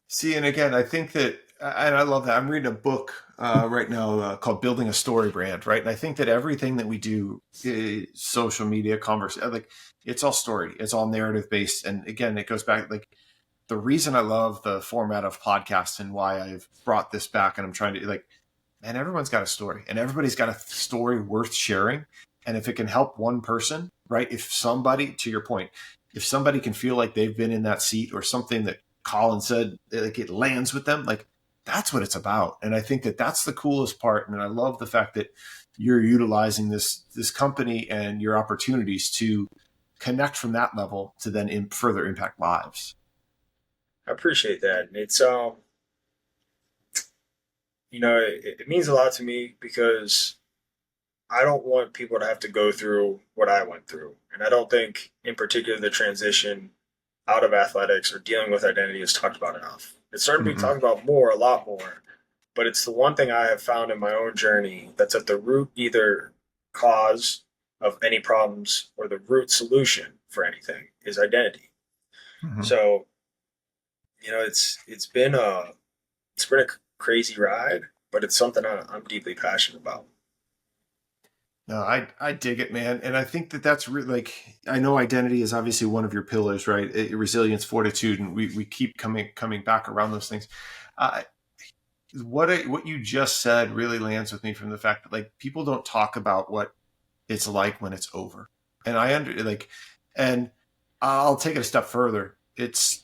See, and again, I think that, and I love that. I'm reading a book right now called "Building a Story Brand," right? And I think that everything that we do, social media, converse, like it's all story, it's all narrative based. And again, it goes back like the reason I love the format of podcasts and why I've brought this back, and I'm trying to like, man, everyone's got a story, and everybody's got a story worth sharing. And if it can help one person, right? If somebody, to your point, if somebody can feel like they've been in that seat or something that Colin said, like it lands with them, like that's what it's about. And I think that that's the coolest part. And I love the fact that you're utilizing this company and your opportunities to connect from that level to then further impact lives. I appreciate that. And it means a lot to me because I don't want people to have to go through what I went through. And I don't think, in particular, the transition out of athletics or dealing with identity is talked about enough. It's starting to be Mm-mm. talked about more, a lot more. But it's the one thing I have found in my own journey that's at the root either cause of any problems or the root solution for anything is identity. Mm-hmm. So, it's been a crazy ride, but it's something I'm deeply passionate about. No, I dig it, man, and I think that that's really like I know identity is obviously one of your pillars, right? Resilience, fortitude, and we keep coming back around those things. Uh, what you just said really lands with me from the fact that like people don't talk about what it's like when it's over, and and I'll take it a step further. It's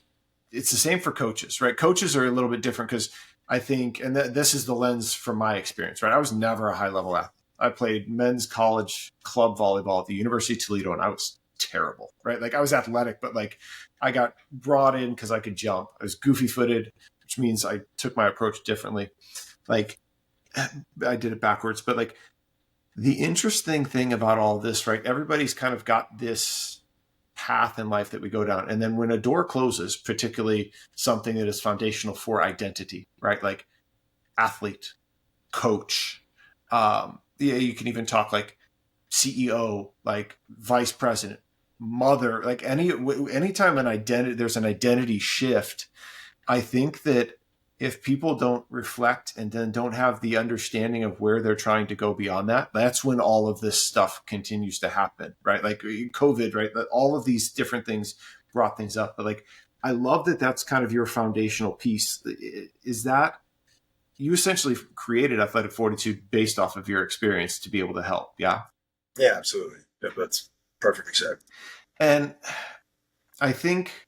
the same for coaches, right? Coaches are a little bit different because I think, and this is the lens from my experience, right? I was never a high level athlete. I played men's college club volleyball at the University of Toledo, and I was terrible, right? Like I was athletic, but like I got brought in because I could jump. I was goofy footed, which means I took my approach differently. Like I did it backwards, but like the interesting thing about all this, right? Everybody's kind of got this path in life that we go down. And then when a door closes, particularly something that is foundational for identity, right? Like athlete, coach, yeah, you can even talk like CEO, like vice president, mother, like anytime there's an identity shift, I think that if people don't reflect and then don't have the understanding of where they're trying to go beyond that, that's when all of this stuff continues to happen, right? Like COVID, right? All of these different things brought things up. But like, I love that that's kind of your foundational piece. Is that you essentially created Athletic Fortitude based off of your experience to be able to help? Yeah. Yeah, absolutely. That's perfectly said. And I think,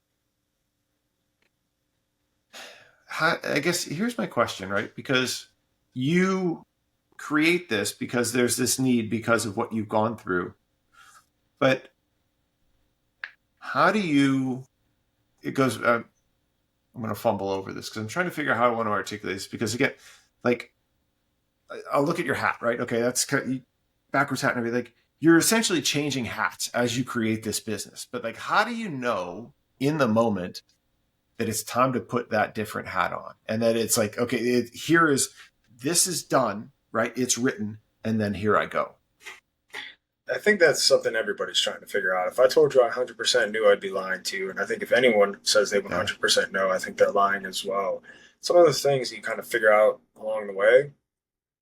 I guess here's my question, right? Because you create this because there's this need because of what you've gone through. But how do you, it goes, I'm going to fumble over this because I'm trying to figure out how I want to articulate this. Because again, like, I'll look at your hat, right? Okay, that's backwards hat and everything. Like, you're essentially changing hats as you create this business. But like, how do you know in the moment that it's time to put that different hat on and that it's like, okay, this is done, right? It's written, and then here I go. I think that's something everybody's trying to figure out. If I told you I 100% knew, I'd be lying to you. And I think if anyone says they Yeah. 100% know, I think they're lying as well. Some of the things you kind of figure out along the way,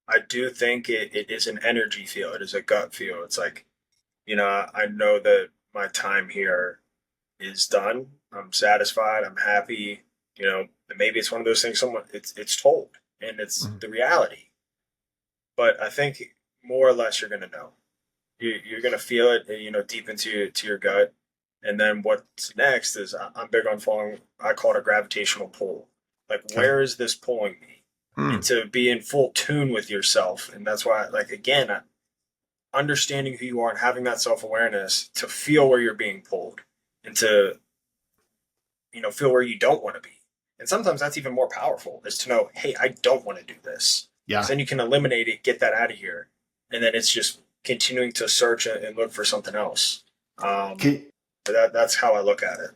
I do think it is an energy feel. It is a gut feel. It's like, I know that my time here is done. I'm satisfied. I'm happy. Maybe it's one of those things someone it's told and it's Mhm. the reality. But I think more or less you're going to know. You're going to feel it, deep to your gut. And then what's next is I'm big on following. I call it a gravitational pull. Like, Okay. where is this pulling me? And Mm. to be in full tune with yourself. And that's why, like, again, understanding who you are and having that self awareness to feel where you're being pulled and to, feel where you don't want to be. And sometimes that's even more powerful is to know, hey, I don't want to do this. Because Yeah. then you can eliminate it, get that out of here. And then it's just continuing to search and look for something else. Can, That's how I look at it.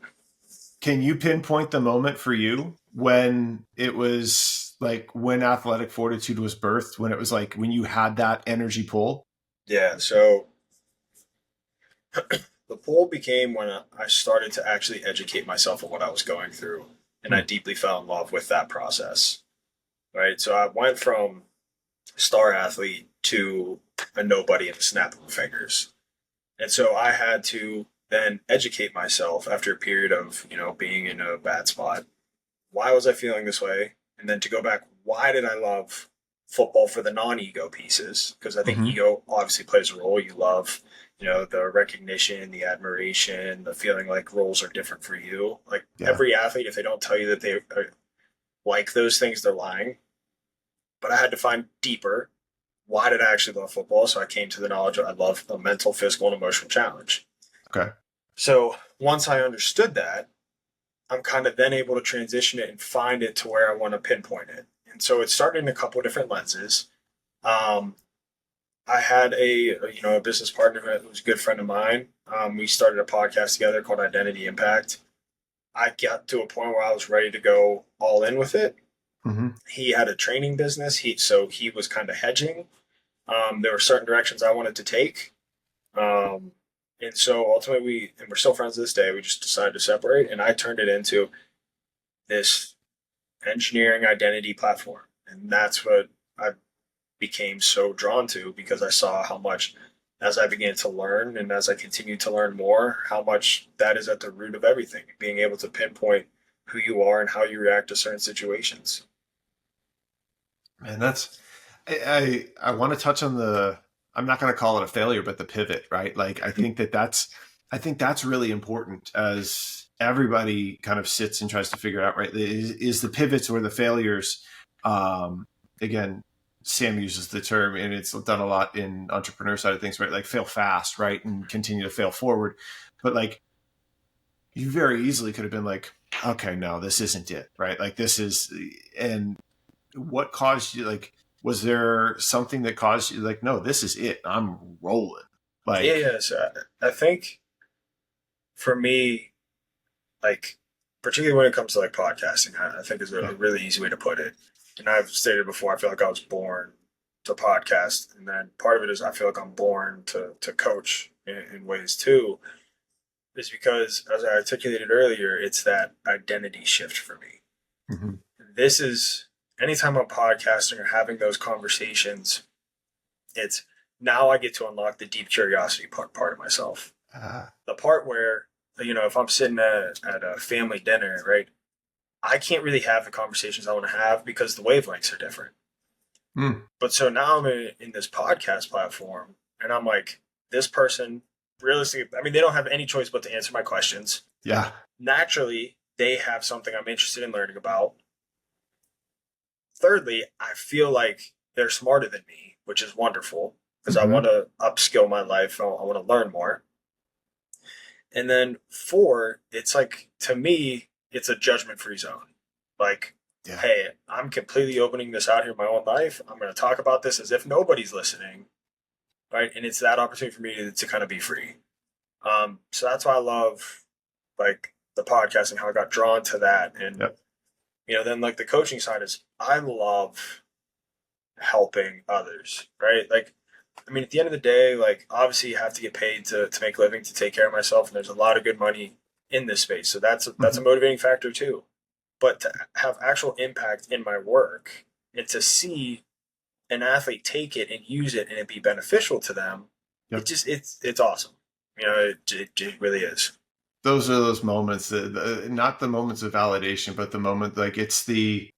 can you pinpoint the moment for you when it was like when Athletic Fortitude was birthed, when it was like when you had that energy pull? Yeah. So the pull became when I started to actually educate myself on what I was going through. And I Mm. deeply fell in love with that process. Right. So I went from star athlete to a nobody in the snap of the fingers. And so I had to then educate myself after a period of, being in a bad spot. Why was I feeling this way? And then to go back, why did I love football for the non-ego pieces? Because I think Mm-hmm. ego obviously plays a role. You love, the recognition, the admiration, the feeling like roles are different for you. Like Yeah. every athlete, if they don't tell you that they like those things, they're lying. But I had to find deeper. Why did I actually love football? So I came to the knowledge of I love a mental, physical, and emotional challenge. Okay. So once I understood that, I'm kind of then able to transition it and find it to where I want to pinpoint it. And so it started in a couple of different lenses. Um, I had a business partner who was a good friend of mine. We started a podcast together called Identity Impact. I got to a point where I was ready to go all in with it. Mm-hmm. He had a training business. He was kind of hedging. There were certain directions I wanted to take. Um, and so ultimately we're still friends to this day. We just decided to separate and I turned it into this engineering identity platform. And that's what I became so drawn to because I saw how much, as I began to learn and as I continued to learn more, how much that is at the root of everything, being able to pinpoint who you are and how you react to certain situations. Man, that's I want to touch on the. I'm not going to call it a failure, but the pivot, right? Like I think that's really important as everybody kind of sits and tries to figure out, right? Is the pivots or the failures? Um, Again, Sam uses the term, and it's done a lot in entrepreneur side of things, right? Like fail fast, right, and continue to fail forward. But like you very easily could have been like, okay, no, this isn't it, right? Like this is, and what caused you, like, was there something that caused you like, no, this is it, I'm rolling, Yeah, like? yeah. So I think for me, like particularly when it comes to like podcasting, I think is Yeah. a really easy way to put it. And I've stated before, I feel like I was born to podcast, and then part of it is I feel like I'm born to coach in ways too. Is because as I articulated earlier, it's that identity shift for me. Mm-hmm. This is anytime I'm podcasting or having those conversations, it's now I get to unlock the deep curiosity part of myself. uh, The part where, if I'm sitting at a family dinner, right, I can't really have the conversations I want to have because the wavelengths are different. mm, But so now I'm in this podcast platform and I'm like, this person realistically, I mean, they don't have any choice but to answer my questions. yeah. Naturally, they have something I'm interested in learning about. Thirdly, I feel like they're smarter than me, which is wonderful because I Mm-hmm. want to upskill my life. I want to learn more. And then four, it's like to me, it's a judgment free zone. Like, Yeah. hey, I'm completely opening this out here in my own life. I'm going to talk about this as if nobody's listening, right? And it's that opportunity for me to kind of be free. So that's why I love like the podcast and how I got drawn to that. And Yep. then like the coaching side is I love helping others, right? Like, I mean, at the end of the day, like obviously you have to get paid to make a living, to take care of myself, and there's a lot of good money in this space, so that's a Mhm. motivating factor too. But to have actual impact in my work and to see an athlete take it and use it and it be beneficial to them, Yep. it's awesome. It really is. Those are those moments that, not the moments of validation, but the moment, like it's the,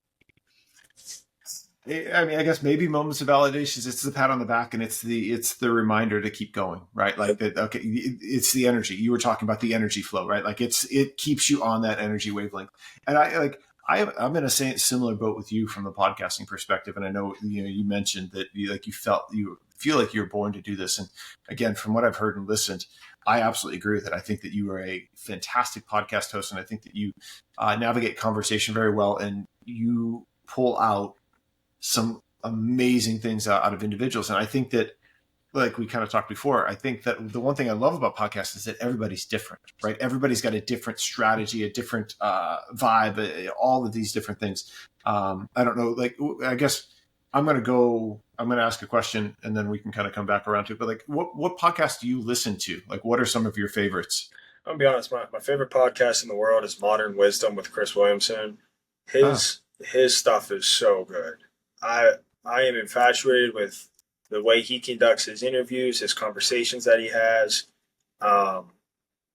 I mean, I guess maybe moments of validations. It's the pat on the back, and it's the reminder to keep going, right? Like Yep. that. Okay, it's the energy you were talking about, the energy flow, right? Like it keeps you on that energy wavelength. And I'm in a similar boat with you from the podcasting perspective. And I know you mentioned that you feel like you're born to do this. And again, from what I've heard and listened, I absolutely agree with it. I think that you are a fantastic podcast host, and I think that you navigate conversation very well, and you pull out some amazing things out of individuals. And I think that, like we kind of talked before, I think that the one thing I love about podcasts is that everybody's different, right? Everybody's got a different strategy, a different vibe, all of these different things. I don't know, like, I guess I'm going to ask a question and then we can kind of come back around to it. But like, what podcast do you listen to? Like, what are some of your favorites? I'm gonna be honest. My favorite podcast in the world is Modern Wisdom with Chris Williamson. Ah, His stuff is so good. I I am infatuated with the way he conducts his interviews, his conversations that he has. Um,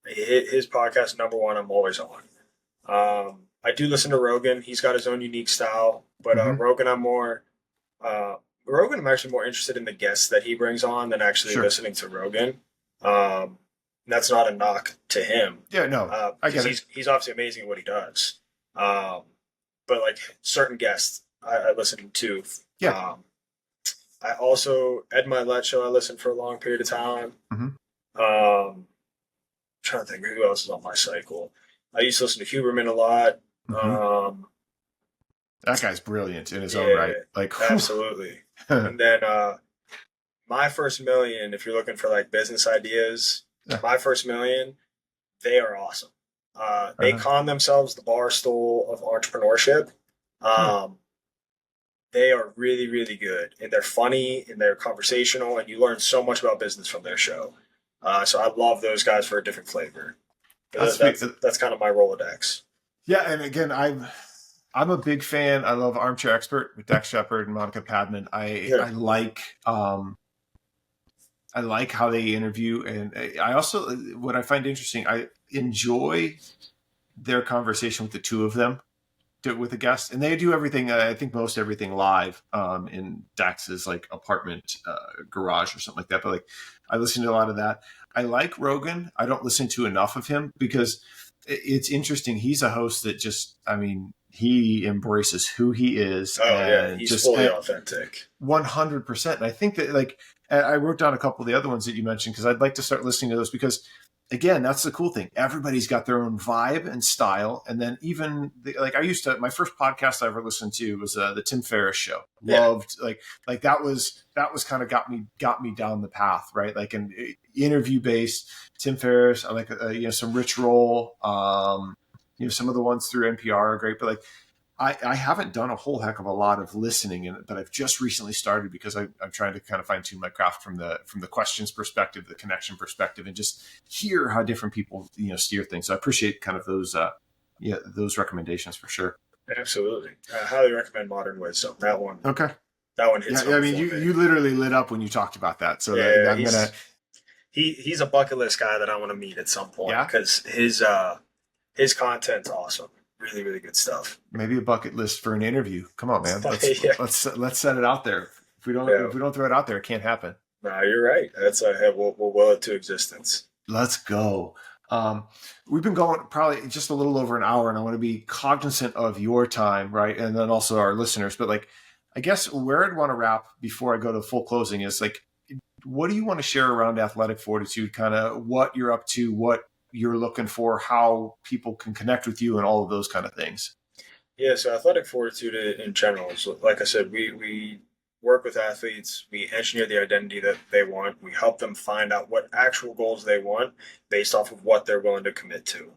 his podcast number one. I'm always on. I do listen to Rogan. He's got his own unique style, but mm-hmm. Uh, Rogan, I'm actually more interested in the guests that he brings on than actually Sure. listening to Rogan. That's not a knock to him, Yeah, no, I because get it. he's obviously amazing at what he does. Um, but like certain guests, I listen to. Yeah. Um, I also Ed Milet show I listened for a long period of time. Mm-hmm. Um, trying to think who else is on my cycle. I used to listen to Huberman a lot. Mm-hmm. Um, That guy's brilliant in his own yeah, right. Like, absolutely. And then My First Million, if you're looking for like business ideas, yeah. My First Million, they are awesome. They con themselves the bar stool of entrepreneurship. Hmm. Um, they are really, really good, and they're funny and they're conversational, and you learn so much about business from their show. So I love those guys for a different flavor. That's That's kind of my Rolodex. Yeah, and again, I'm a big fan. I love Armchair Expert with Dex Shepard and Monica Padman. Yeah. I like how they interview, and I also, what I find interesting, I enjoy their conversation with the two of them, with the guests, and they do everything. I think most everything live in Dax's like apartment garage or something like that. But like, I listen to a lot of that. I like Rogan. I don't listen to enough of him because it's interesting. He's a host that just, I mean, he embraces who he is Oh yeah, and he's just fully authentic. 100%. And I think that, like, I wrote down a couple of the other ones that you mentioned because I'd like to start listening to those because, again, that's the cool thing. Everybody's got their own vibe and style. And then even like my first podcast I ever listened to was the Tim Ferriss show. Yeah. Loved like that was kind of got me down the path, right? Like an interview based Tim Ferriss. I like some Rich Roll. Some of the ones through NPR are great, but like I haven't done a whole heck of a lot of listening in it, but I've just recently started because I'm trying to kind of fine tune my craft from the questions perspective, the connection perspective, and just hear how different people steer things. So I appreciate kind of those recommendations for sure. Absolutely, I highly recommend Modern Wisdom. Okay. That one hits Yeah, I home mean, for me. you literally lit up when you talked about that. So Yeah, I'm gonna. he's a bucket list guy that I want to meet at some point Yeah, because his content's awesome. Really, really good stuff. maybe a bucket list for an interview. Come on, man. Let's Yeah. let's set it out there. Yeah. If we don't throw it out there, it can't happen. No, you're right. That's we'll will it to existence. Let's go. We've been going probably just a little over an hour, and I want to be cognizant of your time, right? And then also our listeners. But like, I guess where I'd want to wrap before I go to full closing is like, what do you want to share around Athletic Fortitude? Kind of what you're up to, what you're looking for, how people can connect with you, and all of those kind of things. Yeah, so athletic fortitude in general is, like I said, we work with athletes, we engineer the identity that they want, we help them find out what actual goals they want based off of what they're willing to commit to,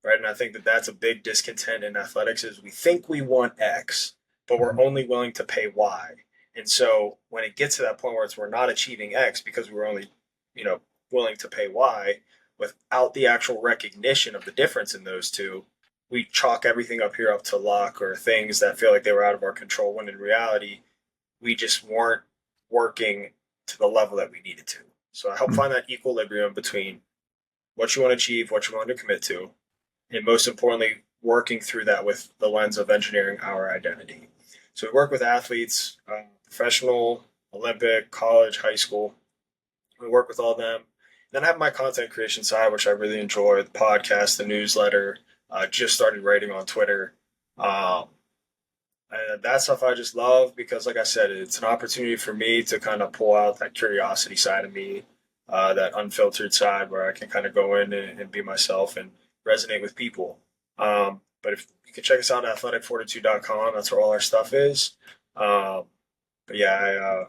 right? And I think that that's a big discontent in athletics is we think we want X, but we're Mhm. only willing to pay Y. And so when it gets to that point where we're not achieving X because we were only, you know, willing to pay Y without the actual recognition of the difference in those two, we chalk everything up here up to luck or things that feel like they were out of our control when in reality, we just weren't working to the level that we needed to. So I help find that equilibrium between what you want to achieve, what you want to commit to, and most importantly, working through that with the lens of engineering our identity. So we work with athletes, professional, Olympic, college, high school. We work with all of them. Then I have my content creation side, which I really enjoy, the podcast, the newsletter. Just started writing on Twitter. Um, and that stuff I just love because, like I said, it's an opportunity for me to kind of pull out that curiosity side of me, that unfiltered side where I can kind of go in and be myself and resonate with people. But if you can check us out at athleticfortitude.com, that's where all our stuff is. Um, but yeah,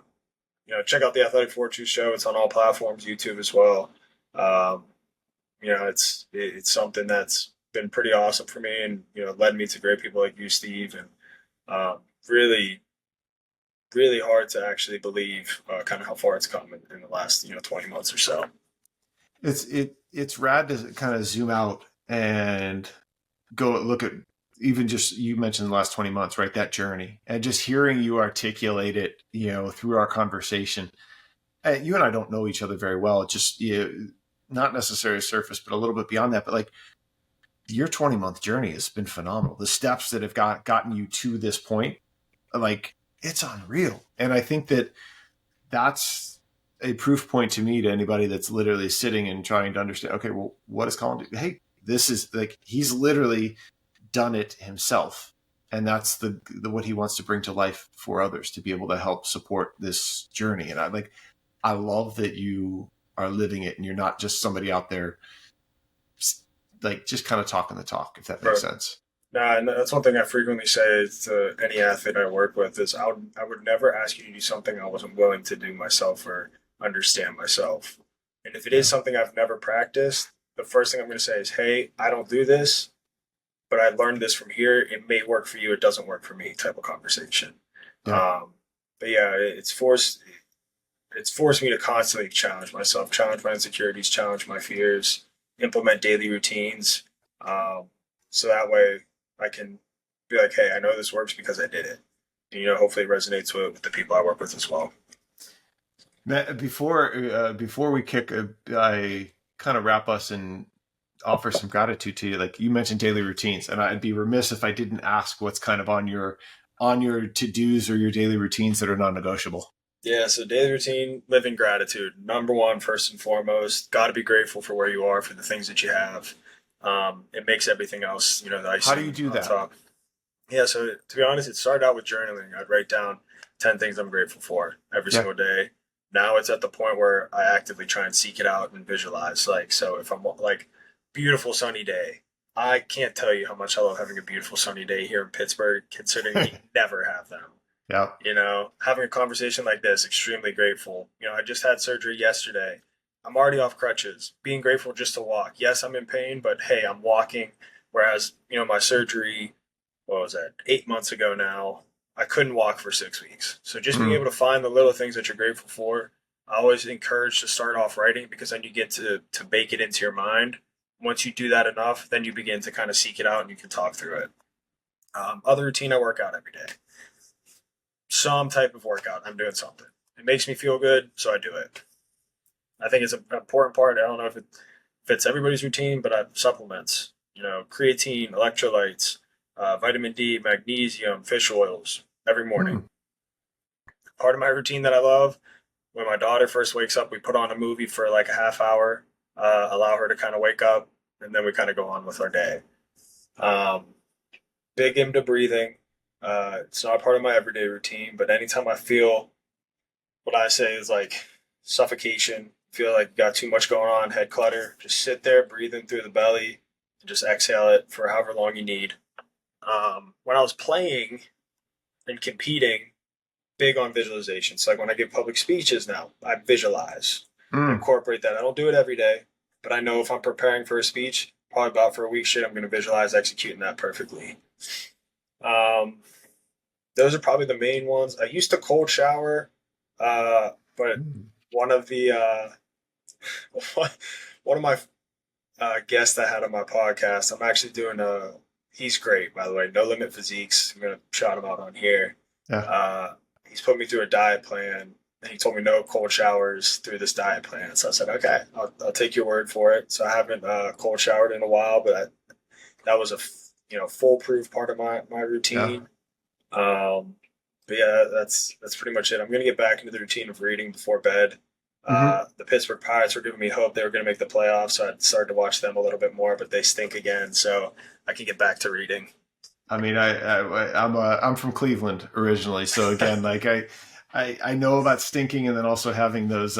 check out the Athletic Fortitude show. It's on all platforms, YouTube as well. Um, it's something that's been pretty awesome for me, and led me to great people like you, Steve, and really, really hard to actually believe kind of how far it's come in the last 20 months or so. It's rad to kind of zoom out and go look at even just, you mentioned the last 20 months, right? That journey, and just hearing you articulate it, through our conversation. You and I don't know each other very well. It's just, not necessarily surface, but a little bit beyond that. But like, your 20-month journey has been phenomenal. The steps that have gotten you to this point, like, it's unreal. And I think that's a proof point to me, to anybody that's literally sitting and trying to understand, okay, well, what does Colin do? Hey, this is like, he's literally done it himself. And that's the what he wants to bring to life for others, to be able to help support this journey. And I love that you are living it, and you're not just somebody out there like just kind of talking the talk, if that makes sense. Nah, and that's one thing I frequently say to any athlete I work with is I would never ask you to do something I wasn't willing to do myself or understand myself. And if it is something I've never practiced, the first thing I'm going to say is, hey, I don't do this, but I learned this from here. It may work for you. It doesn't work for me type of conversation. Yeah. But yeah, it's forced me to constantly challenge myself, challenge my insecurities, challenge my fears, implement daily routines. So that way I can be like, hey, I know this works because I did it. And, hopefully it resonates with the people I work with as well. Matt, before we kick, I kind of wrap us and offer some gratitude to you. Like, you mentioned daily routines, and I'd be remiss if I didn't ask what's kind of on your to-dos or your daily routines that are non-negotiable. Yeah, so daily routine, living gratitude. Number one, first and foremost, got to be grateful for where you are, for the things that you have. It makes everything else, the icing. How do you do on that? top. Yeah, so to be honest, it started out with journaling. I'd write down 10 things I'm grateful for every single day. Now it's at the point where I actively try and seek it out and visualize. Like, so if I'm like, beautiful sunny day, I can't tell you how much I love having a beautiful sunny day here in Pittsburgh, considering we never have them. Yeah. Having a conversation like this, extremely grateful. I just had surgery yesterday. I'm already off crutches. Being grateful just to walk. Yes, I'm in pain, but hey, I'm walking. Whereas, my surgery, what was that, 8 months ago now, I couldn't walk for 6 weeks. So just being able to find the little things that you're grateful for, I always encourage to start off writing, because then you get to bake it into your mind. Once you do that enough, then you begin to kind of seek it out and you can talk through it. Other routine, I work out every day. Some type of workout. I'm doing something. It makes me feel good, so I do it. I think it's an important part. I don't know if it fits everybody's routine, but I have supplements. Creatine, electrolytes, vitamin D, magnesium, fish oils every morning. Part of my routine that I love, when my daughter first wakes up, we put on a movie for like a half hour, allow her to kind of wake up, and then we kind of go on with our day. Big into breathing. It's not part of my everyday routine, but anytime I feel what I say is like suffocation, feel like you got too much going on, head clutter, just sit there, breathe in through the belly, and just exhale it for however long you need. When I was playing and competing, big on visualization. So like when I give public speeches now, I visualize, incorporate that. I don't do it every day, but I know if I'm preparing for a speech, probably about for a week straight, I'm going to visualize executing that perfectly. those are probably the main ones. I used to cold shower, but Mm. one of the one of my guests I had on my podcast, I'm actually doing a. He's great, by the way. No Limit Physiques. I'm gonna shout him out on here. Yeah. He's put me through a diet plan, and he told me no cold showers through this diet plan. So I said, okay, I'll take your word for it. So I haven't cold showered in a while, but that was a foolproof part of my Yeah. routine. But yeah, that's pretty much it. I'm gonna get back into the routine of reading before bed. Hmm. The Pittsburgh Pirates were giving me hope they were going to make the playoffs, so I started to watch them a little bit more. But they stink again, so I can get back to reading. I mean, I'm from Cleveland originally, so again, like I know about stinking, and then also having those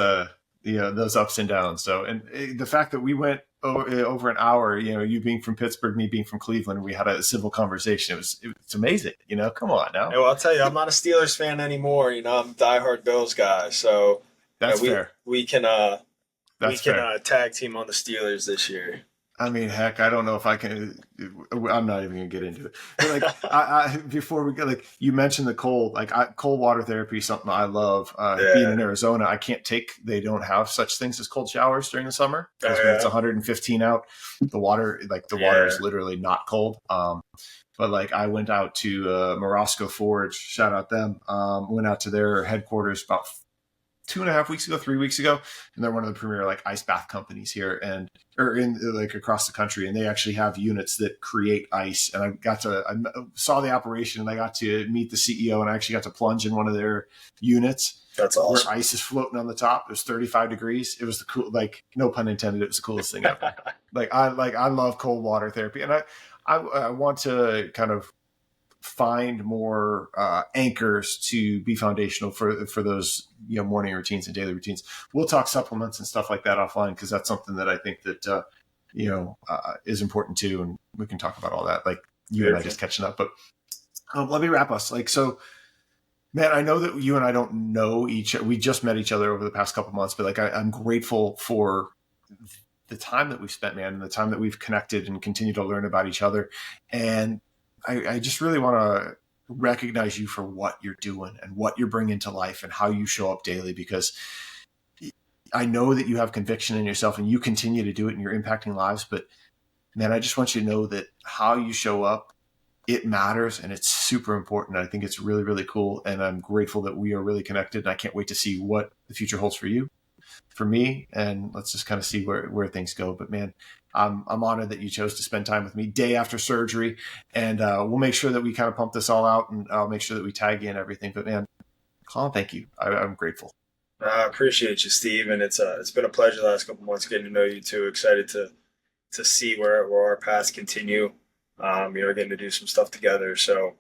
those ups and downs. So, and the fact that we went over an hour, you being from Pittsburgh, me being from Cleveland, we had a civil conversation. It's amazing. Come on now. And well, I'll tell you, I'm not a Steelers fan anymore. I'm a diehard Bills guy. So That's fair. we can That's fair. tag team on the Steelers this year. I mean, heck, I don't know if I can. I'm not even gonna get into it. But like, before we go, like you mentioned the cold, like cold water therapy is something I love. Being in Arizona, I can't take. They don't have such things as cold showers during the summer because when it's 115 out, the water, water is literally not cold. But like I went out to Morosco Forge, shout out them. Went out to their headquarters about 2.5 weeks ago, 3 weeks ago, and they're one of the premier like ice bath companies here or in like across the country, and they actually have units that create ice. And I saw the operation, and I got to meet the CEO, and I actually got to plunge in one of their units. That's awesome. Where ice is floating on the top. It was 35 degrees. It was the cool, like no pun intended. It was the coolest thing ever. I love cold water therapy, and I want to kind of find more anchors to be foundational for those morning routines and daily routines. We'll talk supplements and stuff like that offline because that's something that I think that is important too, and we can talk about all that. Like you and I just catching up, but let me wrap us. Like so, man, I know that you and I don't know we just met each other over the past couple months, but like I'm grateful for the time that we've spent, man, and the time that we've connected and continue to learn about each other. And I just really want to recognize you for what you're doing and what you're bringing to life and how you show up daily, because I know that you have conviction in yourself and you continue to do it and you're impacting lives. But man, I just want you to know that how you show up, it matters and it's super important. I think it's really, really cool. And I'm grateful that we are really connected, and I can't wait to see what the future holds for you, for me, and let's just kind of see where things go. But man, I'm honored that you chose to spend time with me day after surgery, and we'll make sure that we kind of pump this all out, and I'll make sure that we tag in everything. But man, Colin, thank you. I'm grateful. I appreciate you, Steve, and it's been a pleasure the last couple months getting to know you too. Excited to see where our paths continue. Getting to do some stuff together. So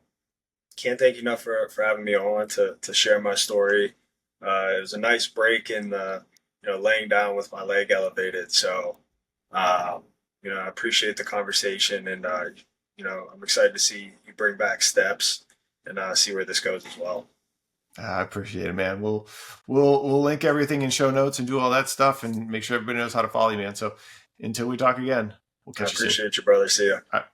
can't thank you enough for having me on to share my story. It was a nice break in laying down with my leg elevated. So I appreciate the conversation, and I'm excited to see you bring back steps and see where this goes as well. I appreciate it, man. We'll link everything in show notes and do all that stuff and make sure everybody knows how to follow you, man. So until we talk again, we'll catch you soon. I appreciate you, brother. See ya. All right.